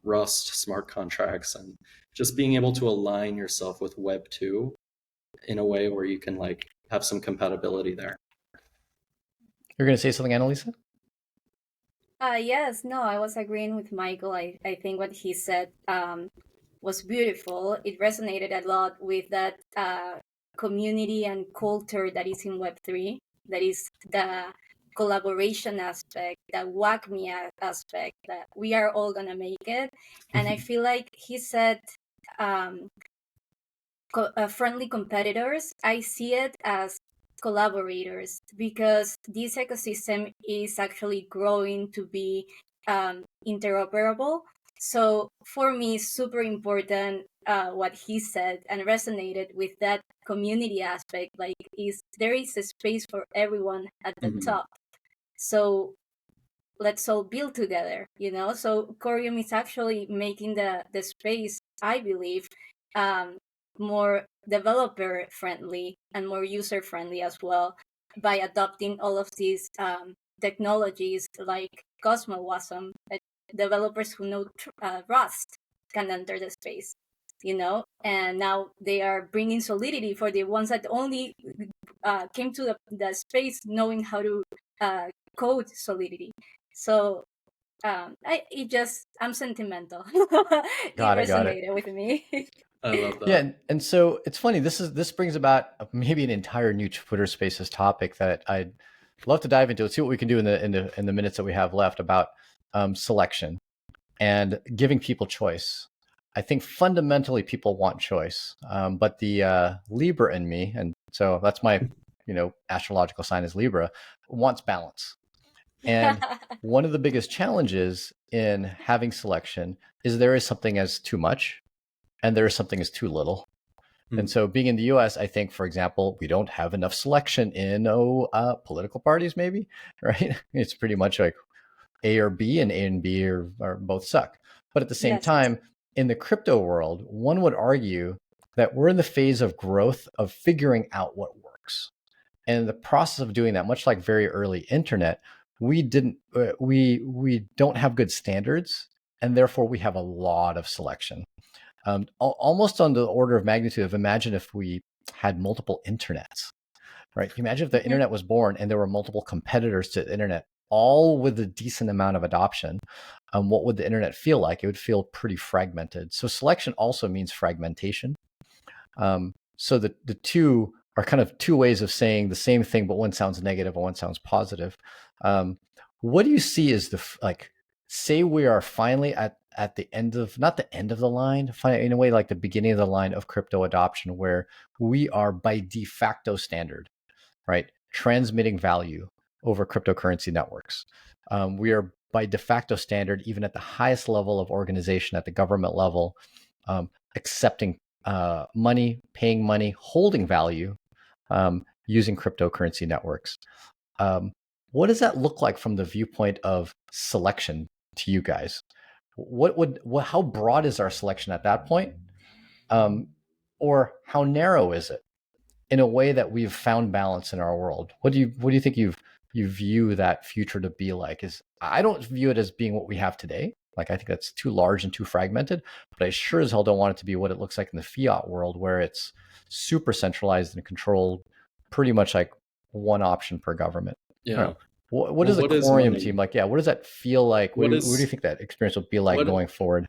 Rust, smart contracts, and just being able to align yourself with Web 2 in a way where you can have some compatibility there. You're going to say something, Annalisa? Yes, no, I was agreeing with Michael. I think what he said was beautiful. It resonated a lot with that community and culture that is in Web3, that is the collaboration aspect, the whack me aspect, that we are all gonna make it. And I feel like he said friendly competitors. I see it as collaborators, because this ecosystem is actually growing to be interoperable. So for me, super important what he said, and resonated with that community aspect. Like, is there is a space for everyone at the top. So let's all build together, you know? So Coreum is actually making the space, I believe, more developer friendly and more user friendly as well, by adopting all of these technologies like Cosmos Wasm. Developers who know Rust can enter the space, you know? And now they are bringing Solidity for the ones that only came to the space knowing how to code Solidity. So I'm sentimental. It Got it. resonated with me. I love that. Yeah, and so it's funny. This brings about maybe an entire new Twitter Spaces topic that I'd love to dive into. Let's see what we can do in the minutes that we have left about selection and giving people choice. I think fundamentally people want choice, but the Libra in me, and so that's my astrological sign is Libra, wants balance. And one of the biggest challenges in having selection is there is something as too much, and there is something as too little. And so being in the US, I think, for example, we don't have enough selection in political parties, maybe, right? It's pretty much like A or B, and A and B are both suck. But at the same time, in the crypto world, one would argue that we're in the phase of growth of figuring out what works. And in the process of doing that, much like very early internet, we don't have good standards, and therefore we have a lot of selection. Almost on the order of magnitude of, imagine if we had multiple internets, right? Imagine if the internet was born and there were multiple competitors to the internet, all with a decent amount of adoption. What would the internet feel like? It would feel pretty fragmented. So selection also means fragmentation. So the two are kind of two ways of saying the same thing, but one sounds negative and one sounds positive. What do you see as say we are finally at the end of, not the end of the line, in a way like the beginning of the line of crypto adoption, where we are by de facto standard, right, transmitting value over cryptocurrency networks. We are by de facto standard, even at the highest level of organization, at the government level, accepting money, paying money, holding value, using cryptocurrency networks. What does that look like from the viewpoint of selection to you guys? How broad is our selection at that point? Or how narrow is it in a way that we've found balance in our world? What do you think you view that future to be like? I don't view it as being what we have today. Like, I think that's too large and too fragmented, but I sure as hell don't want it to be what it looks like in the fiat world, where it's super centralized and controlled, pretty much like one option per government. Yeah. What is the Coreum team like? Yeah, what does that feel like? What do you think that experience will be like going forward?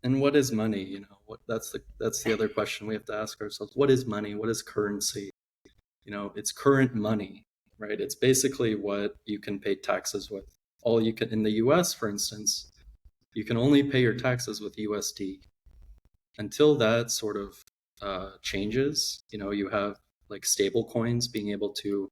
And what is money? That's the other question we have to ask ourselves. What is money? What is currency? It's current money, right? It's basically what you can pay taxes with. All you can, in the US, for instance, you can only pay your taxes with USD. Until that sort of changes, you have like stable coins being able to,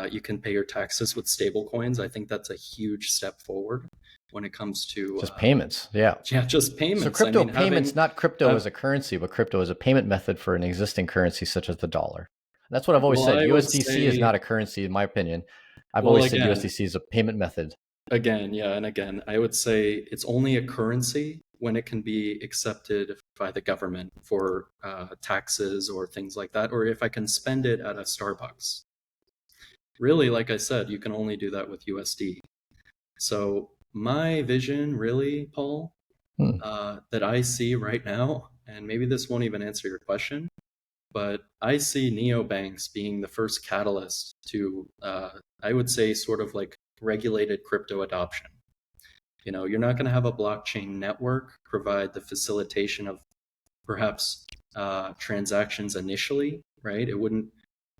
you can pay your taxes with stable coins. I think that's a huge step forward when it comes to just payments. Yeah, just payments. So crypto payments, not crypto as a currency, but crypto as a payment method for an existing currency such as the dollar. That's what I've always said. USDC is not a currency, in my opinion. I've always said USDC is a payment method. Again, I would say it's only a currency when it can be accepted by the government for taxes or things like that, or if I can spend it at a Starbucks. Really, like I said, you can only do that with USD. So my vision, really, Paul, that I see right now, and maybe this won't even answer your question, but I see neobanks being the first catalyst to, I would say, sort of like regulated crypto adoption. You're not going to have a blockchain network provide the facilitation of perhaps transactions initially, right? It wouldn't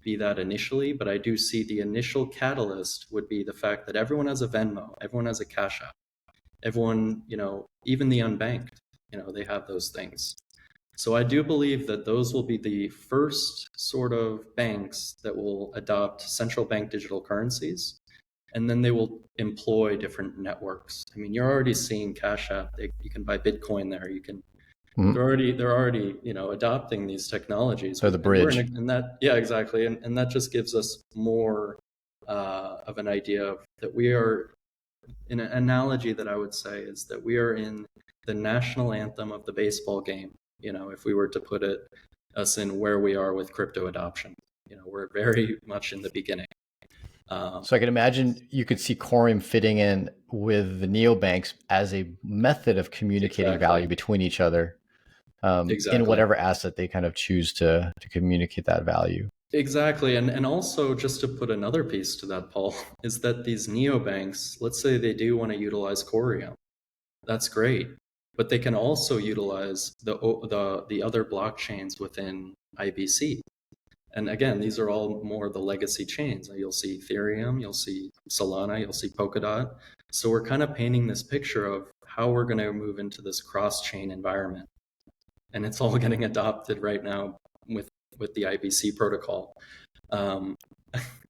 be that initially, but I do see the initial catalyst would be the fact that everyone has a Venmo, everyone has a Cash App, everyone, even the unbanked, they have those things. So I do believe that those will be the first sort of banks that will adopt central bank digital currencies, and then they will employ different networks. I mean, you're already seeing Cash App. You can buy Bitcoin there. You can. They're already adopting these technologies. They're the bridge. And that, yeah, exactly. And that just gives us more of an idea of that we are, in an analogy that I would say is that we are in the national anthem of the baseball game. If we were to put us in where we are with crypto adoption, we're very much in the beginning. So I can imagine you could see Coreum fitting in with the neobanks as a method of communicating value between each other in whatever asset they kind of choose to communicate that value. Exactly. And also, just to put another piece to that, Paul, is that these neobanks, let's say they do want to utilize Coreum. That's great. But they can also utilize the other blockchains within IBC. And again, these are all more the legacy chains. You'll see Ethereum, you'll see Solana, you'll see Polkadot. So we're kind of painting this picture of how we're going to move into this cross-chain environment. And it's all getting adopted right now with the IBC protocol.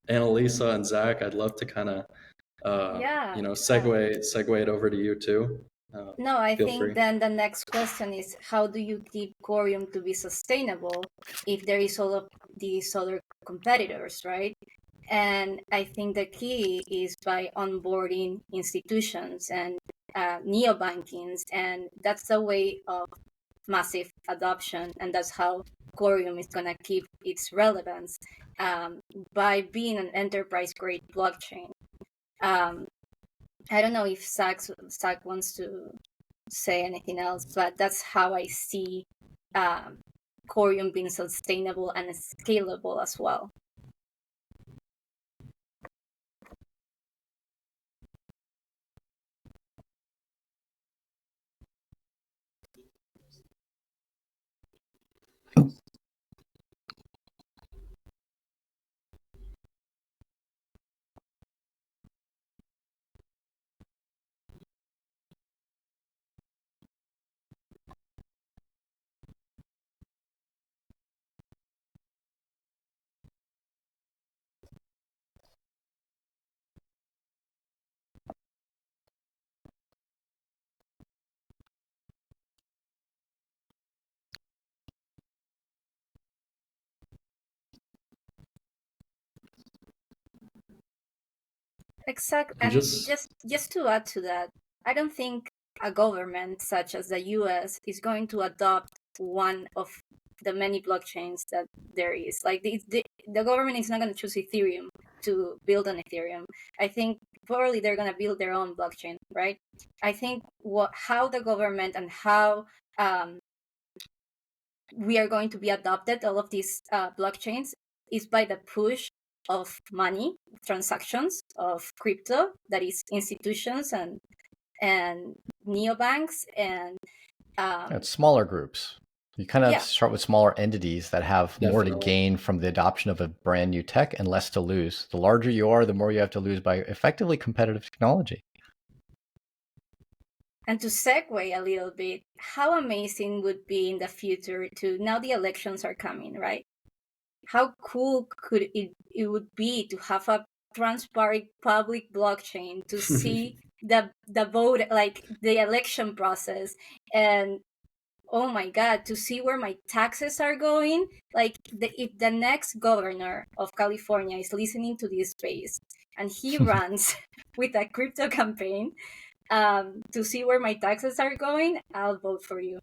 Annalisa and Zach, I'd love to kind of segue it over to you too. No, I think then the next question is, how do you keep Coreum to be sustainable if there is all of these other competitors, right? And I think the key is by onboarding institutions and neobankings, and that's the way of massive adoption, and that's how Coreum is going to keep its relevance by being an enterprise-grade blockchain. I don't know if Zach wants to say anything else, but that's how I see Coreum being sustainable and scalable as well. Exactly. And just to add to that, I don't think a government such as the US is going to adopt one of the many blockchains that there is. Like the government is not going to choose Ethereum to build on Ethereum. I think probably they're going to build their own blockchain, right? I think how the government and how we are going to be adopted, all of these blockchains, is by the push of money transactions of crypto, that is institutions and neobanks and smaller groups. You kind of start with smaller entities that have more to gain from the adoption of a brand new tech and less to lose. The larger you are, the more you have to lose by effectively competitive technology. And to segue a little bit, how amazing would be in the future now the elections are coming, right? How cool could it would be to have a transparent public blockchain to see the vote, like the election process, and oh my God, to see where my taxes are going. Like if the next governor of California is listening to this space and he runs with a crypto campaign to see where my taxes are going, I'll vote for you.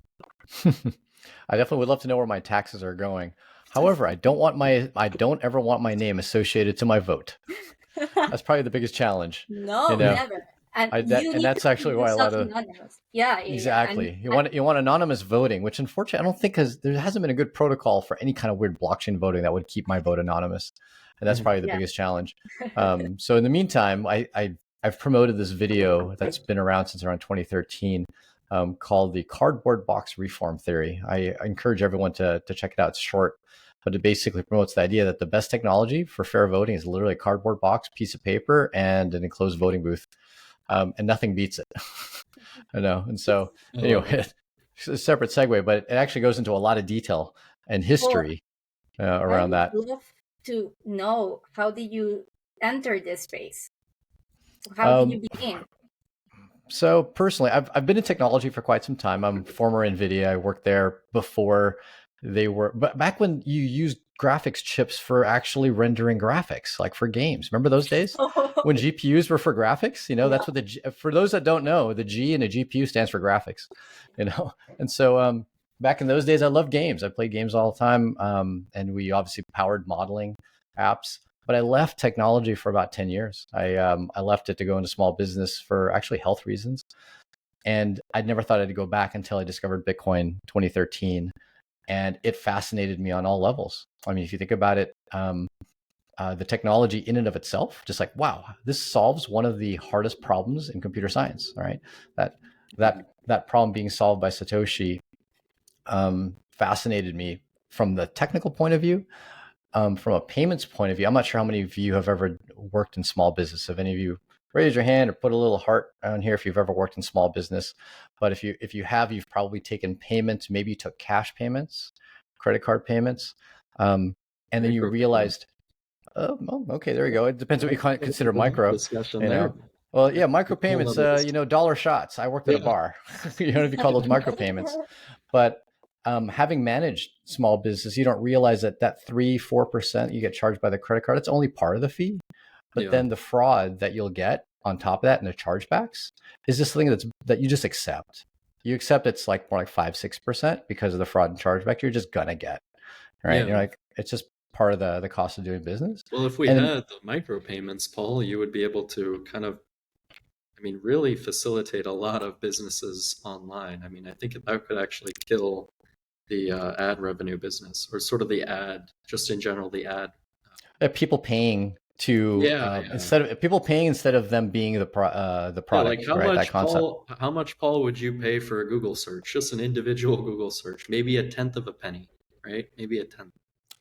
I definitely would love to know where my taxes are going. However, I don't ever want my name associated to my vote. That's probably the biggest challenge. No, never. And that's actually why a lot of anonymous. Exactly. You want anonymous voting, which unfortunately I don't think there hasn't been a good protocol for any kind of weird blockchain voting that would keep my vote anonymous, and that's probably the biggest challenge. So in the meantime, I've promoted this video that's been around since around 2013 called the cardboard box reform theory. I encourage everyone to check it out. It's short, but it basically promotes the idea that the best technology for fair voting is literally a cardboard box, piece of paper, and an enclosed voting booth, and nothing beats it. I know. And so anyway, it's a separate segue, but it actually goes into a lot of detail and history around that. I would love to know, how did you enter this space? How did you begin? So personally, I've been in technology for quite some time. I'm former NVIDIA. I worked there before they were, but back when you used graphics chips for actually rendering graphics, like for games. Remember those days when GPUs were for graphics? You know, that's what for those that don't know, the G in a GPU stands for graphics, you know? And so back in those days, I loved games. I played games all the time. And we obviously powered modeling apps. But I left technology for about 10 years. I left it to go into small business for actually health reasons. And I'd never thought I'd go back until I discovered Bitcoin 2013. And it fascinated me on all levels. I mean, if you think about it, the technology in and of itself, just like, wow, this solves one of the hardest problems in computer science, right? That problem being solved by Satoshi fascinated me from the technical point of view. From a payments point of view, I'm not sure how many of you have ever worked in small business. Have any of you raised your hand or put a little heart on here if you've ever worked in small business? But if you have, you've probably taken payments. Maybe you took cash payments, credit card payments, and then you realized, oh, okay, there you go. It depends what you consider micro. Discussion you know? there. Well, yeah, micro payments. Dollar shots. I worked at a bar. You know, if you call those micro payments, but having managed small business, you don't realize that 3-4% you get charged by the credit card, it's only part of the fee. But then the fraud that you'll get on top of that and the chargebacks is just something that you just accept. You accept it's like more like 5-6% because of the fraud and chargeback you're just gonna get. Right. You're like, it's just part of the cost of doing business. Well, if we had the micropayments, Paul, you would be able to kind of, really facilitate a lot of businesses online. I think that could actually kill the ad revenue business, or sort of the ad, just in general, the ad. People paying to instead of them being the product. Like how much, Paul, would you pay for a Google search? Just an individual Google search, maybe a tenth of a penny, right? Maybe a tenth.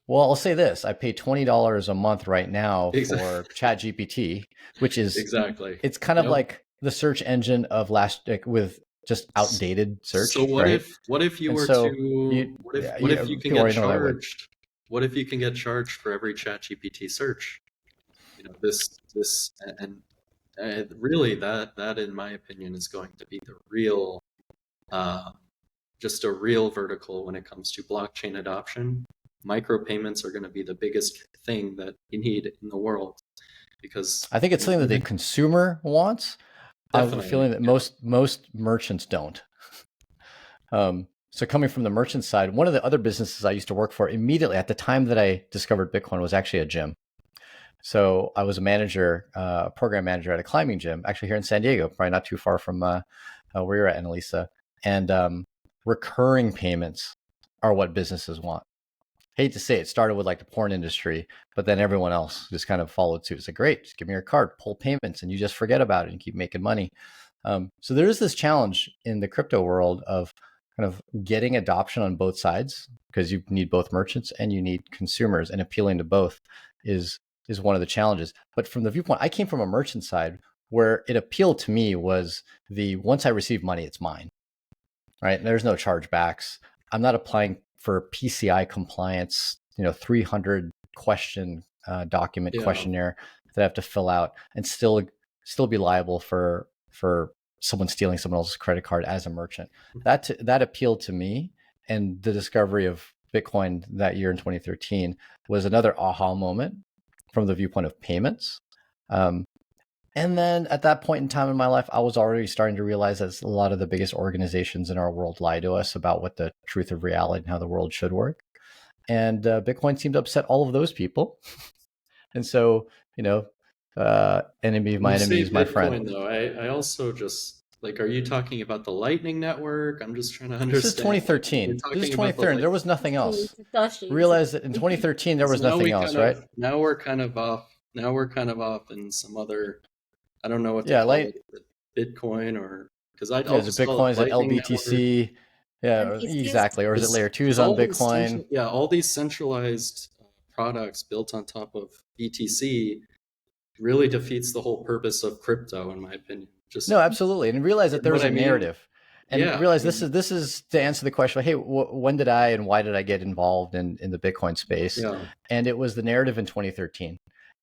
Well, I'll say this: I pay $20 a month right now for ChatGPT, which is it's kind of like the search engine of with just outdated search. So what if you were what if you can get charged? What if you can get charged for every ChatGPT search? Really that in my opinion is going to be the real, just a real vertical when it comes to blockchain adoption. Micropayments are going to be the biggest thing that you need in the world, because I think it's something that the consumer wants. I have a feeling that most merchants don't. So coming from the merchant side, one of the other businesses I used to work for immediately at the time that I discovered Bitcoin was actually a gym. So I was a program manager at a climbing gym, actually here in San Diego, probably not too far from where you're at, Annalisa. And recurring payments are what businesses want. Hate to say it started with like the porn industry, but then everyone else just kind of followed suit. It's like, great, just give me your card, pull payments, and you just forget about it and keep making money. So there is this challenge in the crypto world of kind of getting adoption on both sides, because you need both merchants and you need consumers, and appealing to both is one of the challenges. But from the viewpoint, I came from a merchant side where it appealed to me was once I receive money, it's mine, right? And there's no chargebacks. I'm not applying for PCI compliance, 300 question document questionnaire that I have to fill out and still be liable for someone stealing someone else's credit card as a merchant. That appealed to me, and the discovery of Bitcoin that year in 2013 was another aha moment from the viewpoint of payments. And then at that point in time in my life, I was already starting to realize that a lot of the biggest organizations in our world lie to us about what the truth of reality and how the world should work. And Bitcoin seemed to upset all of those people. And so, enemy of my enemy is my friend. Though, I also just, like, are you talking about the Lightning Network? I'm just trying to understand. This is 2013. This is 2013. There was nothing else. Realize that in 2013, there was nothing else, right? Now we're kind of off. Now we're kind of off in some other, I don't know what to call it, Bitcoin or because I'd Yeah, is it always call Bitcoin? it Is it Lightning Network. LBTC? Yeah, And it's still exactly. Or is it layer twos Because on all these Bitcoin? all these centralized products built on top of BTC really defeats the whole purpose of crypto, in my opinion. Just No, absolutely. And realize that what there's I a mean? narrative. And Yeah, realize this is to answer the question, hey, when did I and why did I get involved in the Bitcoin space? yeah. And it was the narrative in 2013.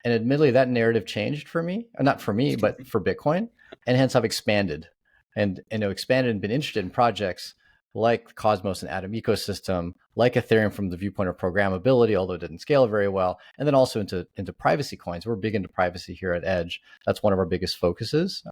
And admittedly, that narrative changed for me, not for me, but for Bitcoin. And hence I've expanded and expanded and been interested in projects like Cosmos and Atom ecosystem, like Ethereum from the viewpoint of programmability, although it didn't scale very well, and then also into privacy coins. We're big into privacy here at Edge. That's one of our biggest focuses,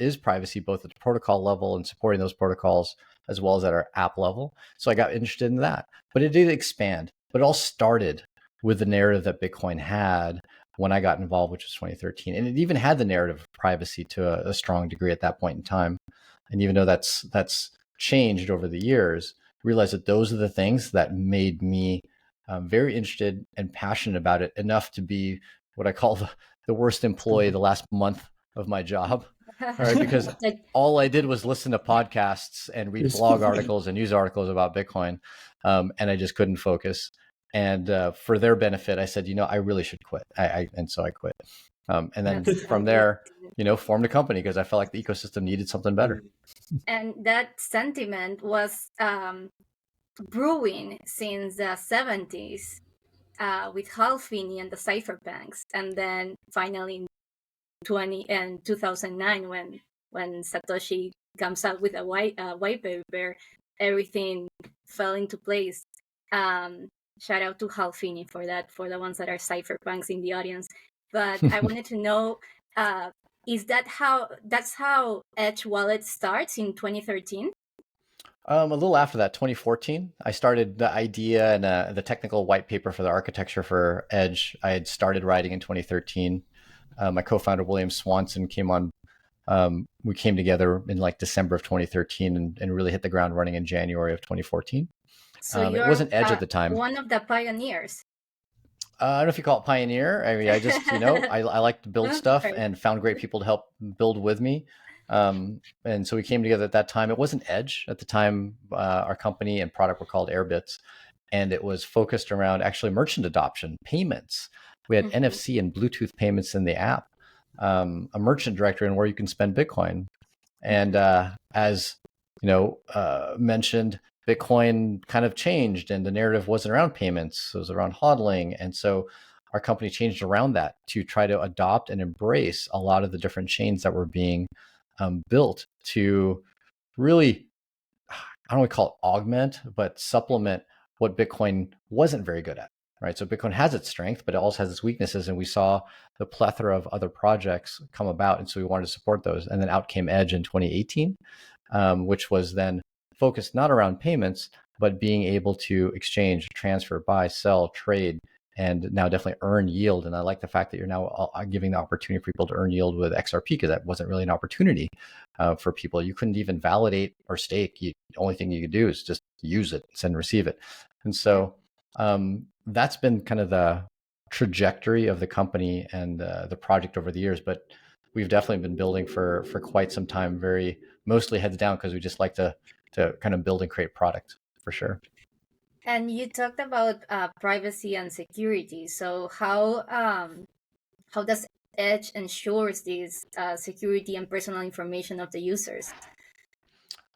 is privacy, both at the protocol level and supporting those protocols, as well as at our app level. So I got interested in that, but it did expand. But it all started with the narrative that Bitcoin had when I got involved, which was 2013. And it even had the narrative of privacy to a strong degree at that point in time. And even though that's changed over the years, realize that those are the things that made me very interested and passionate about it enough to be what I call the worst employee the last month of my job. All right, because all I did was listen to podcasts and read blog articles and news articles about Bitcoin, and I just couldn't focus. And for their benefit, I said, I really should quit. And so I quit. And then from there, formed a company because I felt like the ecosystem needed something better. And that sentiment was brewing since the 70s with Halfini and the cypherpunks, and then finally in 2009 when Satoshi comes out with a white paper, everything fell into place. Shout out to Halfini for that, for the ones that are cypherpunks in the audience. But I wanted to know, that's how Edge Wallet starts in 2013? A little after that, 2014, I started the idea and the technical white paper for the architecture for Edge. I had started writing in 2013. My co-founder, William Swanson, came on. We came together in like December of 2013 and really hit the ground running in January of 2014. So it wasn't Edge at the time. One of the pioneers. I don't know if you call it pioneer. I mean, I just, I like to build stuff and found great people to help build with me. And so we came together at that time. It wasn't Edge at the time. Our company and product were called Airbits, and it was focused around actually merchant adoption, payments. We had NFC and Bluetooth payments in the app, a merchant directory and where you can spend Bitcoin. And as mentioned, Bitcoin kind of changed and the narrative wasn't around payments. It was around hodling. And so our company changed around that to try to adopt and embrace a lot of the different chains that were being built to really, I don't want to call it augment, but supplement what Bitcoin wasn't very good at, right? So Bitcoin has its strength, but it also has its weaknesses. And we saw the plethora of other projects come about. And so we wanted to support those. And then out came Edge in 2018, which was then focused not around payments, but being able to exchange, transfer, buy, sell, trade, and now definitely earn yield. And I like the fact that you're now giving the opportunity for people to earn yield with XRP, because that wasn't really an opportunity for people. You couldn't even validate or stake. The only thing you could do is just use it, send and receive it. And so that's been kind of the trajectory of the company and the project over the years. But we've definitely been building for quite some time, very mostly heads down, because we just like to kind of build and create product for sure. And you talked about privacy and security. So how does Edge ensures this security and personal information of the users?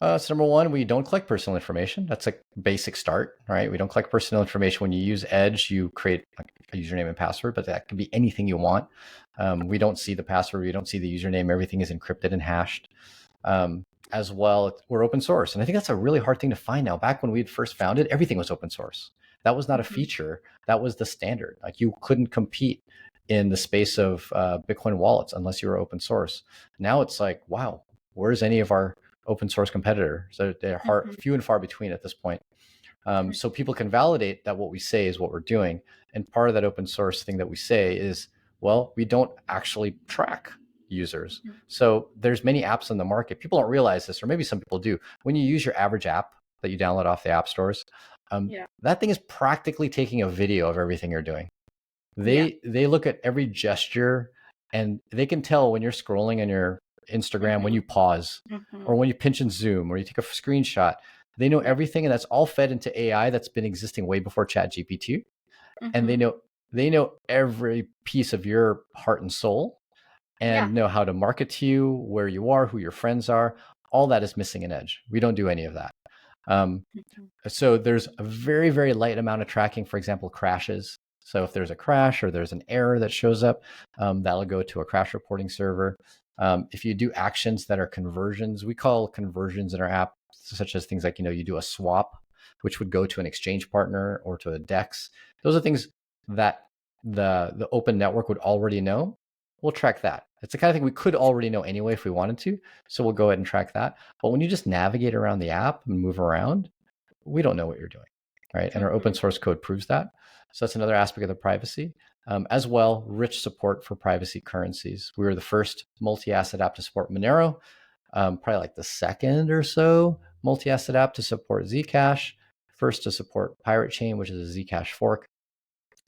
So number one, we don't collect personal information. That's a basic start, right? We don't collect personal information. When you use Edge, you create a username and password, but that can be anything you want. We don't see the password. We don't see the username. Everything is encrypted and hashed. As well, we're open source. And I think that's a really hard thing to find now. Back when we had first founded, everything was open source. That was not a feature. That was the standard. Like, you couldn't compete in the space of Bitcoin wallets unless you were open source. Now it's like, wow, where's any of our open source competitor? So they're few and far between at this point. So people can validate that what we say is what we're doing. And part of that open source thing that we say is, well, we don't actually track users. So there's many apps on the market. People don't realize this, or maybe some people do. When you use your average app that you download off the app stores, that thing is practically taking a video of everything you're doing. They look at every gesture, and they can tell when you're scrolling on your Instagram, when you pause, Mhm. or when you pinch and zoom, or you take a screenshot. They know Yeah. everything, and that's all fed into AI that's been existing way before ChatGPT. And Mhm. they know every piece of your heart and soul, Yeah. and know how to market to you, where you are, who your friends are. All that is missing in Edge. We don't do any of that. Mhm. So there's a very, very light amount of tracking, for example, crashes. So if there's a crash or there's an error that shows up, that'll go to a crash reporting server. If you do actions that are conversions, we call conversions in our app, such as things like, you do a swap, which would go to an exchange partner or to a DEX. Those are things that the open network would already know. We'll track that. It's the kind of thing we could already know anyway if we wanted to. So we'll go ahead and track that. But when you just navigate around the app and move around, we don't know what you're doing, right? And our open Mhm. source code proves that. So that's another aspect of the privacy. As well, rich support for privacy currencies. We were the first multi-asset app to support Monero, probably like the second or so multi-asset app to support Zcash, first to support Pirate Chain, which is a Zcash fork.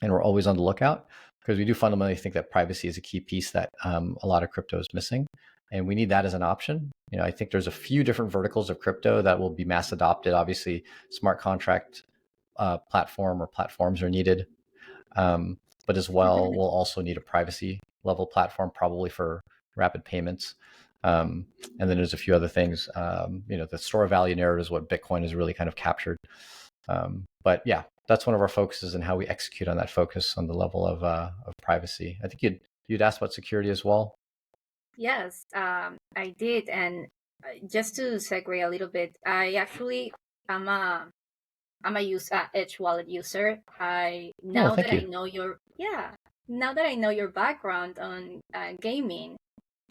And we're always on the lookout because we do fundamentally think that privacy is a key piece that a lot of crypto is missing. And we need that as an option. I think there's a few different verticals of crypto that will be mass adopted. Obviously, smart contract platform or platforms are needed. But as well, we'll also need a privacy level platform, probably for rapid payments. And then there's a few other things. The store of value narrative is what Bitcoin has really kind of captured. But yeah, that's one of our focuses and how we execute on that focus on the level of privacy. I think you'd asked about security as well. Yes, I did, and just to segue a little bit, I actually am a Edge wallet user. Oh, Now that thank I you. know now that I know your background on gaming,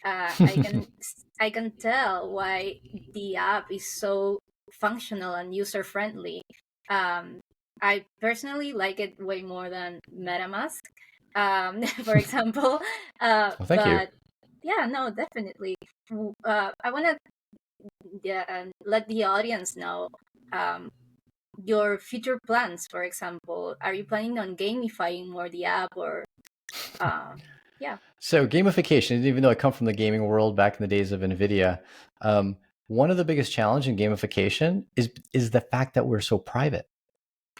I can tell why the app is so functional and user friendly. Um, I personally like it way more than MetaMask, for example. Well, thank you. But yeah, no, definitely. I want to let the audience know your future plans. For example, are you planning on gamifying more the app, or yeah? So gamification, even though I come from the gaming world back in the days of NVIDIA, one of the biggest challenge in gamification is the fact that we're so private.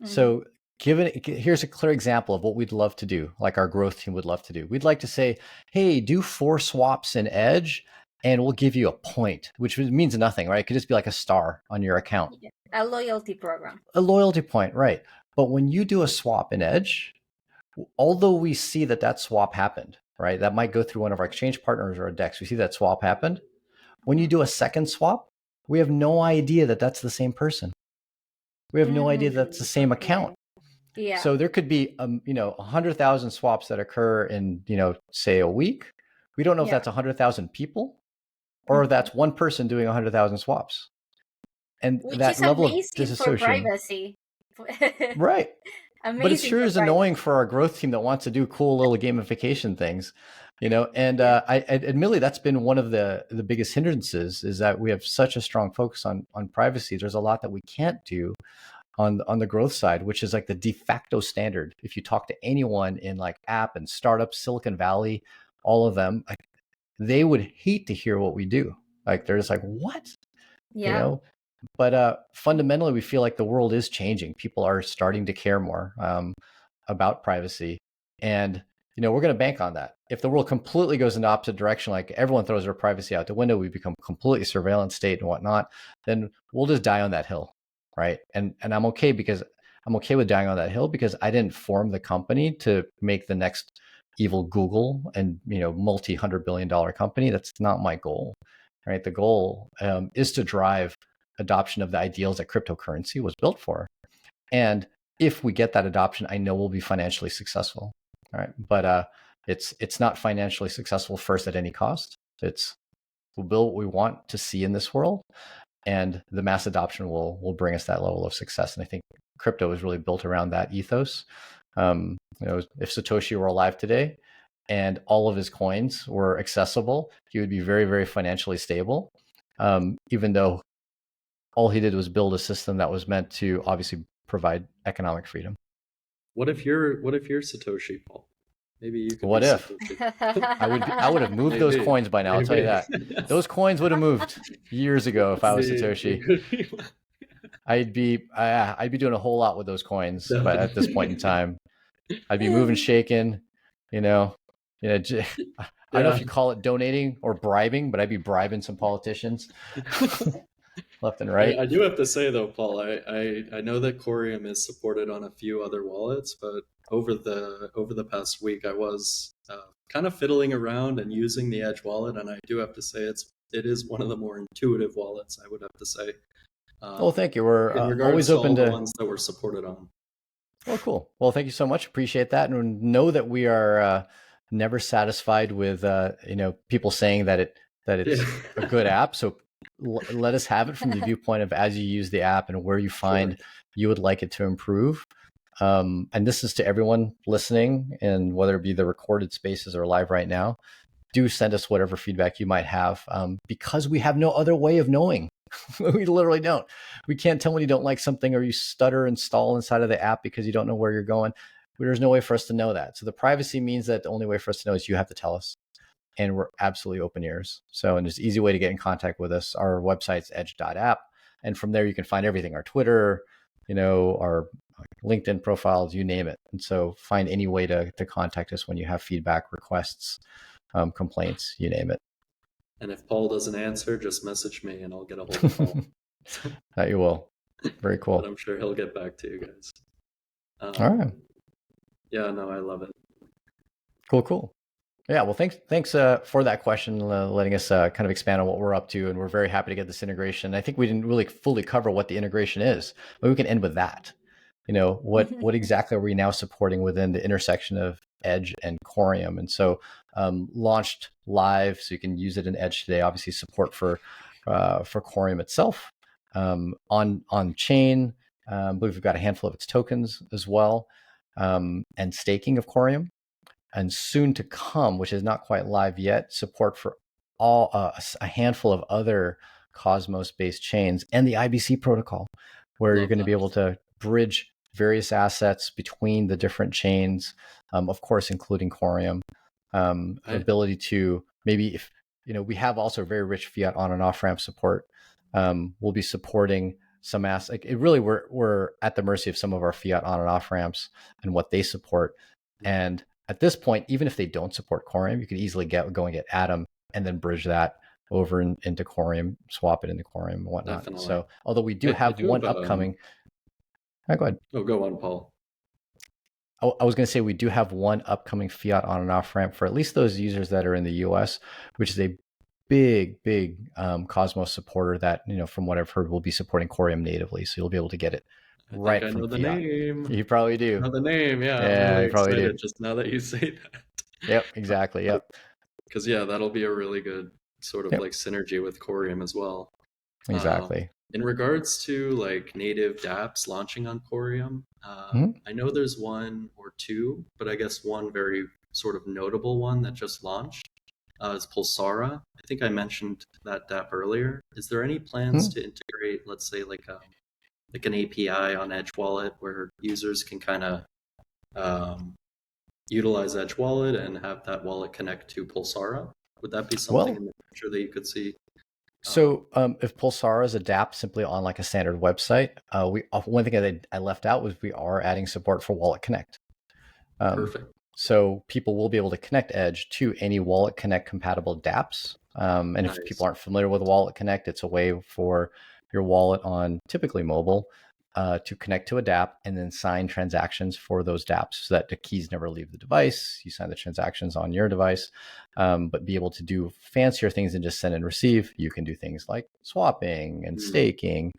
Mm-hmm. So here's a clear example of what we'd love to do, like our growth team would love to do. We'd like to say, hey, do 4 swaps in Edge and we'll give you a point, which means nothing, right? It could just be like a star on your account. Yeah. A loyalty program. A loyalty point, right? But when you do a swap in Edge, although we see that swap happened, right? That might go through one of our exchange partners or a DEX. We see that swap happened. When you do a second swap, we have no idea that that's the same person. We have no idea that's the same account. Okay. Yeah. So there could be 100,000 swaps that occur in say a week. We don't know if Yeah. that's 100,000 people or Mhm. that's one person doing 100,000 swaps. And Which that is level of amazing for disassociation, privacy. right? But it Amazing sure for is annoying privacy. for our growth team that wants to do cool little gamification things, And Yeah. I admittedly, that's been one of the biggest hindrances is that we have such a strong focus on privacy. There's a lot that we can't do on the growth side, which is like the de facto standard. If you talk to anyone in like app and startups, Silicon Valley, all of them, like they would hate to hear what we do. Like they're just like, what? You Yeah. know? But fundamentally, we feel like the world is changing. People are starting to care more about privacy, and we're going to bank on that. If the world completely goes in the opposite direction, like everyone throws their privacy out the window, we become completely surveillance state and whatnot, then we'll just die on that hill, right? And I'm okay with dying on that hill because I didn't form the company to make the next evil Google and multi-$100 billion company. That's not my goal, right? The goal is to drive adoption of the ideals that cryptocurrency was built for. And if we get that adoption, I know we'll be financially successful. All right. But it's not financially successful first at any cost. It's we'll build what we want to see in this world. And the mass adoption will bring us that level of success. And I think crypto is really built around that ethos. If Satoshi were alive today and all of his coins were accessible, he would be very, very financially stable. Even though all he did was build a system that was meant to obviously provide economic freedom. What if you're Satoshi, Paul? Maybe you could What be if? Satoshi. I would have moved those Maybe. coins by now. I'll tell you Maybe. that. Those coins would have moved years ago if I was You Satoshi. could be. I'd be doing a whole lot with those coins, but at this point in Definitely. time, I'd be moving, shaking, you know, I don't know Yeah. if you call it donating or bribing, but I'd be bribing some politicians left and right. I do have to say though, Paul, I know that Coreum is supported on a few other wallets, but over the past week, I was kind of fiddling around and using the Edge wallet, and I do have to say it is one of the more intuitive wallets. I would have to say, Well, thank you. We're in regards always to open all the to. ones that we're supported on. Well, cool. Well, thank you so much. Appreciate that, and know that we are never satisfied with people saying that it's a good app. So let us have it from the viewpoint of as you use the app and where you find you would like it to improve. And this is to everyone listening, and whether it be the recorded spaces or live right now, do send us whatever feedback you might have, because we have no other way of knowing. We literally don't. We can't tell when you don't like something or you stutter and stall inside of the app because you don't know where you're going. There's no way for us to know that. So the privacy means that the only way for us to know is you have to tell us. And we're absolutely open ears. So, and there's an easy way to get in contact with us. Our website's edge.app. And from there, you can find everything, our Twitter, our LinkedIn profiles, you name it. And so find any way to contact us when you have feedback, requests, complaints, you name it. And if Paul doesn't answer, just message me and I'll get a hold of Paul. That you will. Very cool. But I'm sure he'll get back to you guys. All right. Yeah, no, I love it. Cool. Yeah, well, thanks for that question, letting us kind of expand on what we're up to, and we're very happy to get this integration. I think we didn't really fully cover what the integration is, but we can end with that. What exactly are we now supporting within the intersection of Edge and Coreum? And so launched live, so you can use it in Edge today. Obviously, support for Coreum itself on chain. I believe we've got a handful of its tokens as well, and staking of Coreum. And soon to come, which is not quite live yet, support for all a handful of other Cosmos-based chains and the IBC protocol, where you're going to be able to bridge various assets between the different chains, of course, including Coreum. Ability to maybe, if we have also very rich fiat on and off ramp support. We'll be supporting some assets. It really, we're at the mercy of some of our fiat on and off ramps and what they support. And at this point, even if they don't support Coreum, you can easily go and get Atom and then bridge that over into Coreum, swap it into Coreum and whatnot. Definitely. So, although we do have one upcoming. Go ahead. Oh, go on, Paul. I was going to say we do have one upcoming fiat on and off ramp for at least those users that are in the US, which is a big Cosmos supporter that, from what I've heard, will be supporting Coreum natively. So you'll be able to get it right from I know the fiat. name. You probably do. I know the name, yeah. Yeah, I'm really you probably excited do. just now that you say that. Yep, exactly. Yep. Because that'll be a really good sort of like synergy with Coreum as well. Exactly. In regards to like native dApps launching on Coreum, I know there's one or two, but I guess one very sort of notable one that just launched is Pulsara. I think I mentioned that dApp earlier. Is there any plans to integrate, let's say, like an API on Edge Wallet where users can kind of utilize Edge Wallet and have that wallet connect to Pulsara? Would that be something in the future that you could see? So if Pulsara is a dApp simply on like a standard website, one thing that I left out was we are adding support for Wallet Connect. Perfect. So people will be able to connect Edge to any Wallet Connect compatible dApps. And if people aren't familiar with Wallet Connect, it's a way for your wallet on typically mobile to connect to a dApp and then sign transactions for those dApps so that the keys never leave the device. You sign the transactions on your device, but be able to do fancier things than just send and receive. You can do things like swapping and staking,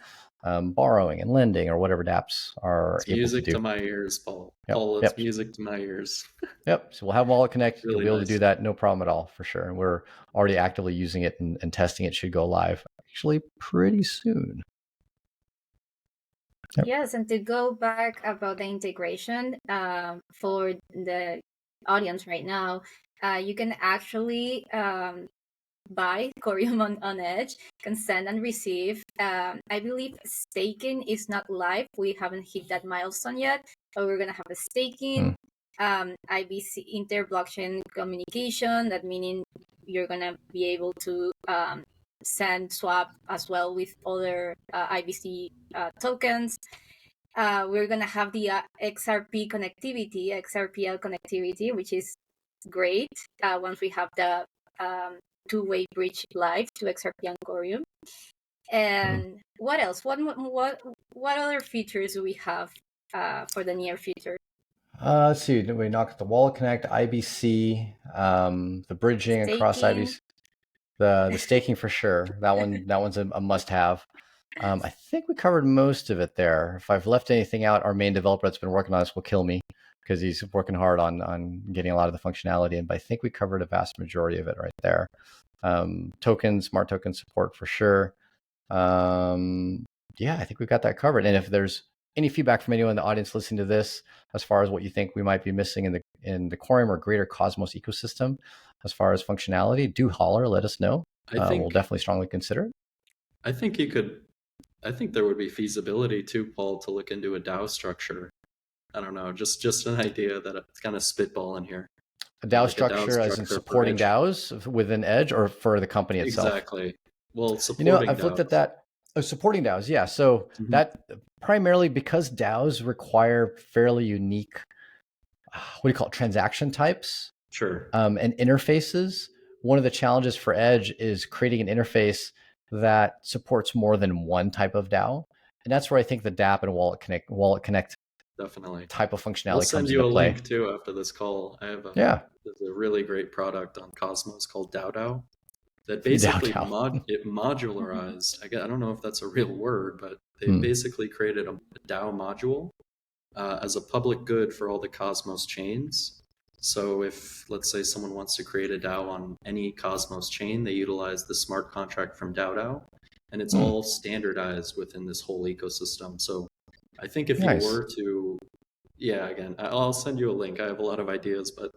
borrowing and lending, or whatever dApps are able to do. Music to my ears, Paul. Paul, it's music to my ears. Yep. So we'll have Wallet Connect. Really You'll be able to do that, no problem at all, for sure. And we're already actively using it and testing it. Should go live actually pretty soon. Yep. Yes, and to go back about the integration for the audience right now, you can actually buy Coreum on Edge, can send and receive. I believe staking is not live. We haven't hit that milestone yet, but we're going to have a staking. IBC, inter-blockchain communication. That meaning you're gonna be able to send, swap as well with other IBC tokens. We're gonna have the XRPL connectivity, which is great once we have the two-way bridge live to XRP and Coreum. And what else? What other features do we have for the near future? Let's see. We knocked the Wallet Connect, IBC, the bridging across IBC, the staking for sure. That one's a must-have. I think we covered most of it there. If I've left anything out, our main developer that's been working on this will kill me because he's working hard on getting a lot of the functionality in. But I think we covered a vast majority of it right there. Tokens, smart token support for sure. Yeah, I think we've got that covered. And if there's any feedback from anyone in the audience listening to this, as far as what you think we might be missing in the Coreum or greater Cosmos ecosystem, as far as functionality, do holler, let us know. We'll definitely strongly consider it. I think there would be feasibility too, Paul, to look into a DAO structure. I don't know, just an idea that it's kind of spitballing here. A DAO structure as in supporting DAOs within Edge or for the company itself? Exactly. Well, supporting I've looked at that. Supporting DAOs, yeah. So that primarily because DAOs require fairly unique, what do you call it, transaction types? Sure. And interfaces. One of the challenges for Edge is creating an interface that supports more than one type of DAO. And that's where I think the DApp and Wallet Connect definitely type of functionality I'll send comes you into a play. link too after this call. I have there's a really great product on Cosmos called DAO that basically it modularized. I don't know if that's a real word, but they basically created a DAO module as a public good for all the Cosmos chains. So if, let's say, someone wants to create a DAO on any Cosmos chain, they utilize the smart contract from DAO, and it's all standardized within this whole ecosystem. So I think if you were to, again, I'll send you a link. I have a lot of ideas, but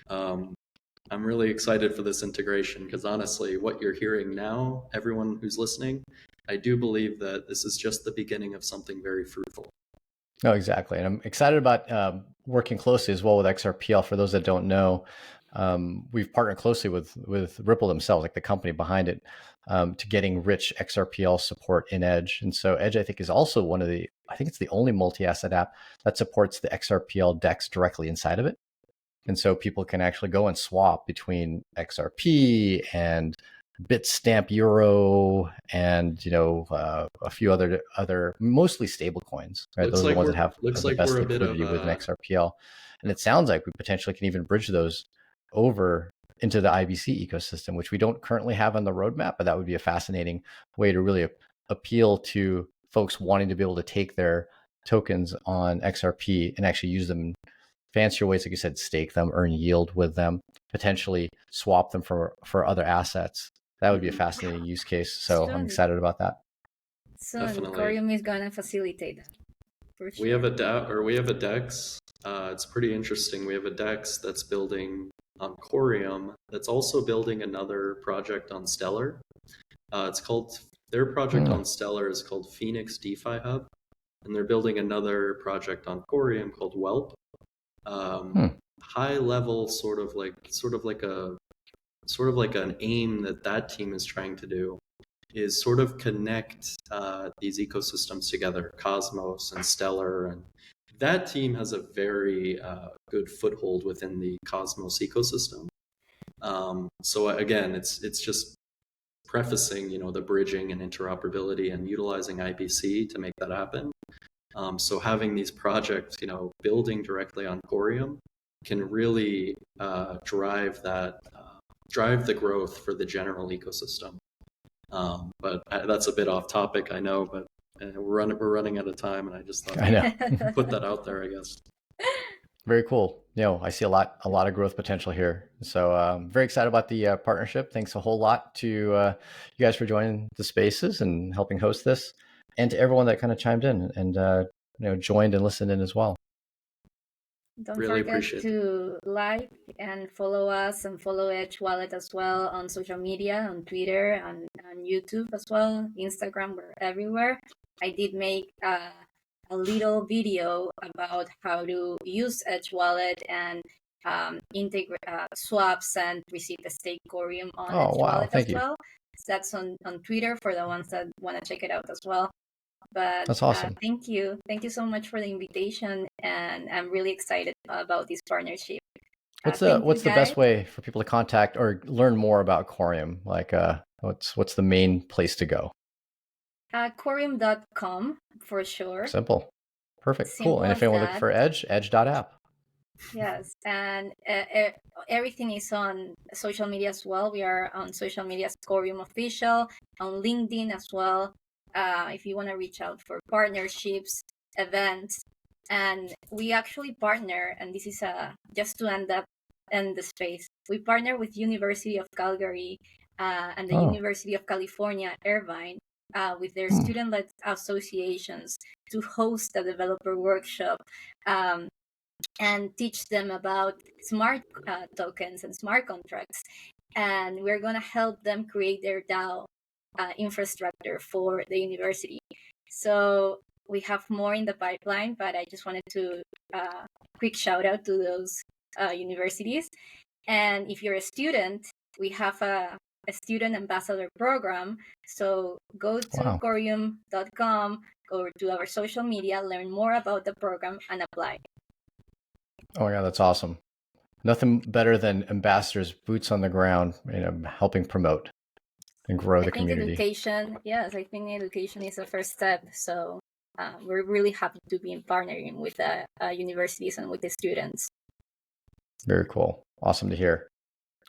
I'm really excited for this integration because honestly, what you're hearing now, everyone who's listening, I do believe that this is just the beginning of something very fruitful. No, exactly. And I'm excited about working closely as well with XRPL. For those that don't know, we've partnered closely with Ripple themselves, like the company behind it, to getting rich XRPL support in Edge. And so Edge, I think, is also I think it's the only multi-asset app that supports the XRPL DEX directly inside of it. And so people can actually go and swap between XRP and Bitstamp Euro and a few other mostly stable coins, right? Those are the ones that have the best liquidity within XRPL. And it sounds like we potentially can even bridge those over into the IBC ecosystem, which we don't currently have on the roadmap, but that would be a fascinating way to really appeal to folks wanting to be able to take their tokens on XRP and actually use them in fancier ways, like you said, stake them, earn yield with them, potentially swap them for other assets. That would be a fascinating use case. So I'm excited about that. So Coreum is going to facilitate that. For sure. We have a DEX. It's pretty interesting. We have a DEX that's building on Coreum that's also building another project on Stellar. Their project on Stellar is called Phoenix DeFi Hub, and they're building another project on Coreum called Whelp. High level, sort of like an aim that team is trying to do is sort of connect these ecosystems together, Cosmos and Stellar, and that team has a very good foothold within the Cosmos ecosystem. So again, it's just prefacing, the bridging and interoperability and utilizing IBC to make that happen. So having these projects, building directly on Coreum can really drive the growth for the general ecosystem. But that's a bit off topic, I know, but we're running out of time, and I just thought I'd put that out there, I guess. Very cool. I see a lot of growth potential here. So I'm very excited about the partnership. Thanks a whole lot to you guys for joining the spaces and helping host this, and to everyone that kind of chimed in and joined and listened in as well. Don't forget to like and follow us and follow Edge Wallet as well on social media, on Twitter, and on YouTube as well, Instagram, we're everywhere. I did make a little video about how to use Edge Wallet and integrate swaps and receive the stake Coreum on Oh, Edge wow. Wallet as Thank you. well. So that's on Twitter for the ones that want to check it out as well. But That's awesome. thank you so much for the invitation, and I'm really excited about this partnership. What's Thank you, the best way for people to contact or learn more about Coreum? Like, what's the main place to go? Coreum.com for sure. Simple. Perfect. Simple Cool. And if as anyone looking that. for Edge, edge.app. Yes, and everything is on social media as well. We are on social media as Coreum Official, on LinkedIn as well. If you want to reach out for partnerships, events, and we actually partner, and this is just to end up in the space. We partner with University of Calgary and the University of California, Irvine, with their student-led associations to host a developer workshop. And teach them about smart tokens and smart contracts. And we're going to help them create their DAO infrastructure for the university. So we have more in the pipeline, but I just wanted to quick shout out to those universities. And if you're a student, we have a student ambassador program. So go to Coreum.com, go to our social media, learn more about the program, and apply. Oh my God, that's awesome. Nothing better than ambassadors, boots on the ground, helping promote and grow the community. Education, yes, I think education is the first step. So we're really happy to be partnering with the universities and with the students. Very cool. Awesome to hear.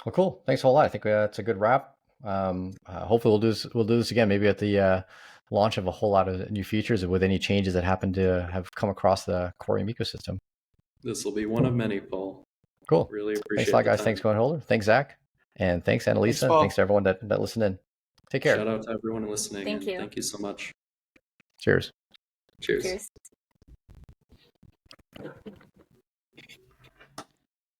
Well, cool. Thanks a whole lot. I think that's a good wrap. Hopefully we'll do this again, maybe at the launch of a whole lot of new features with any changes that happen to have come across the Coreum ecosystem. This will be one of many, Paul. Cool. Really appreciate it. Thanks a lot, guys. Thanks, Holder. Thanks, Zach. And thanks, Annalisa. Thanks to everyone that listened in. Take care. Shout out to everyone listening. Thank you. Thank you so much. Cheers. Cheers. Cheers.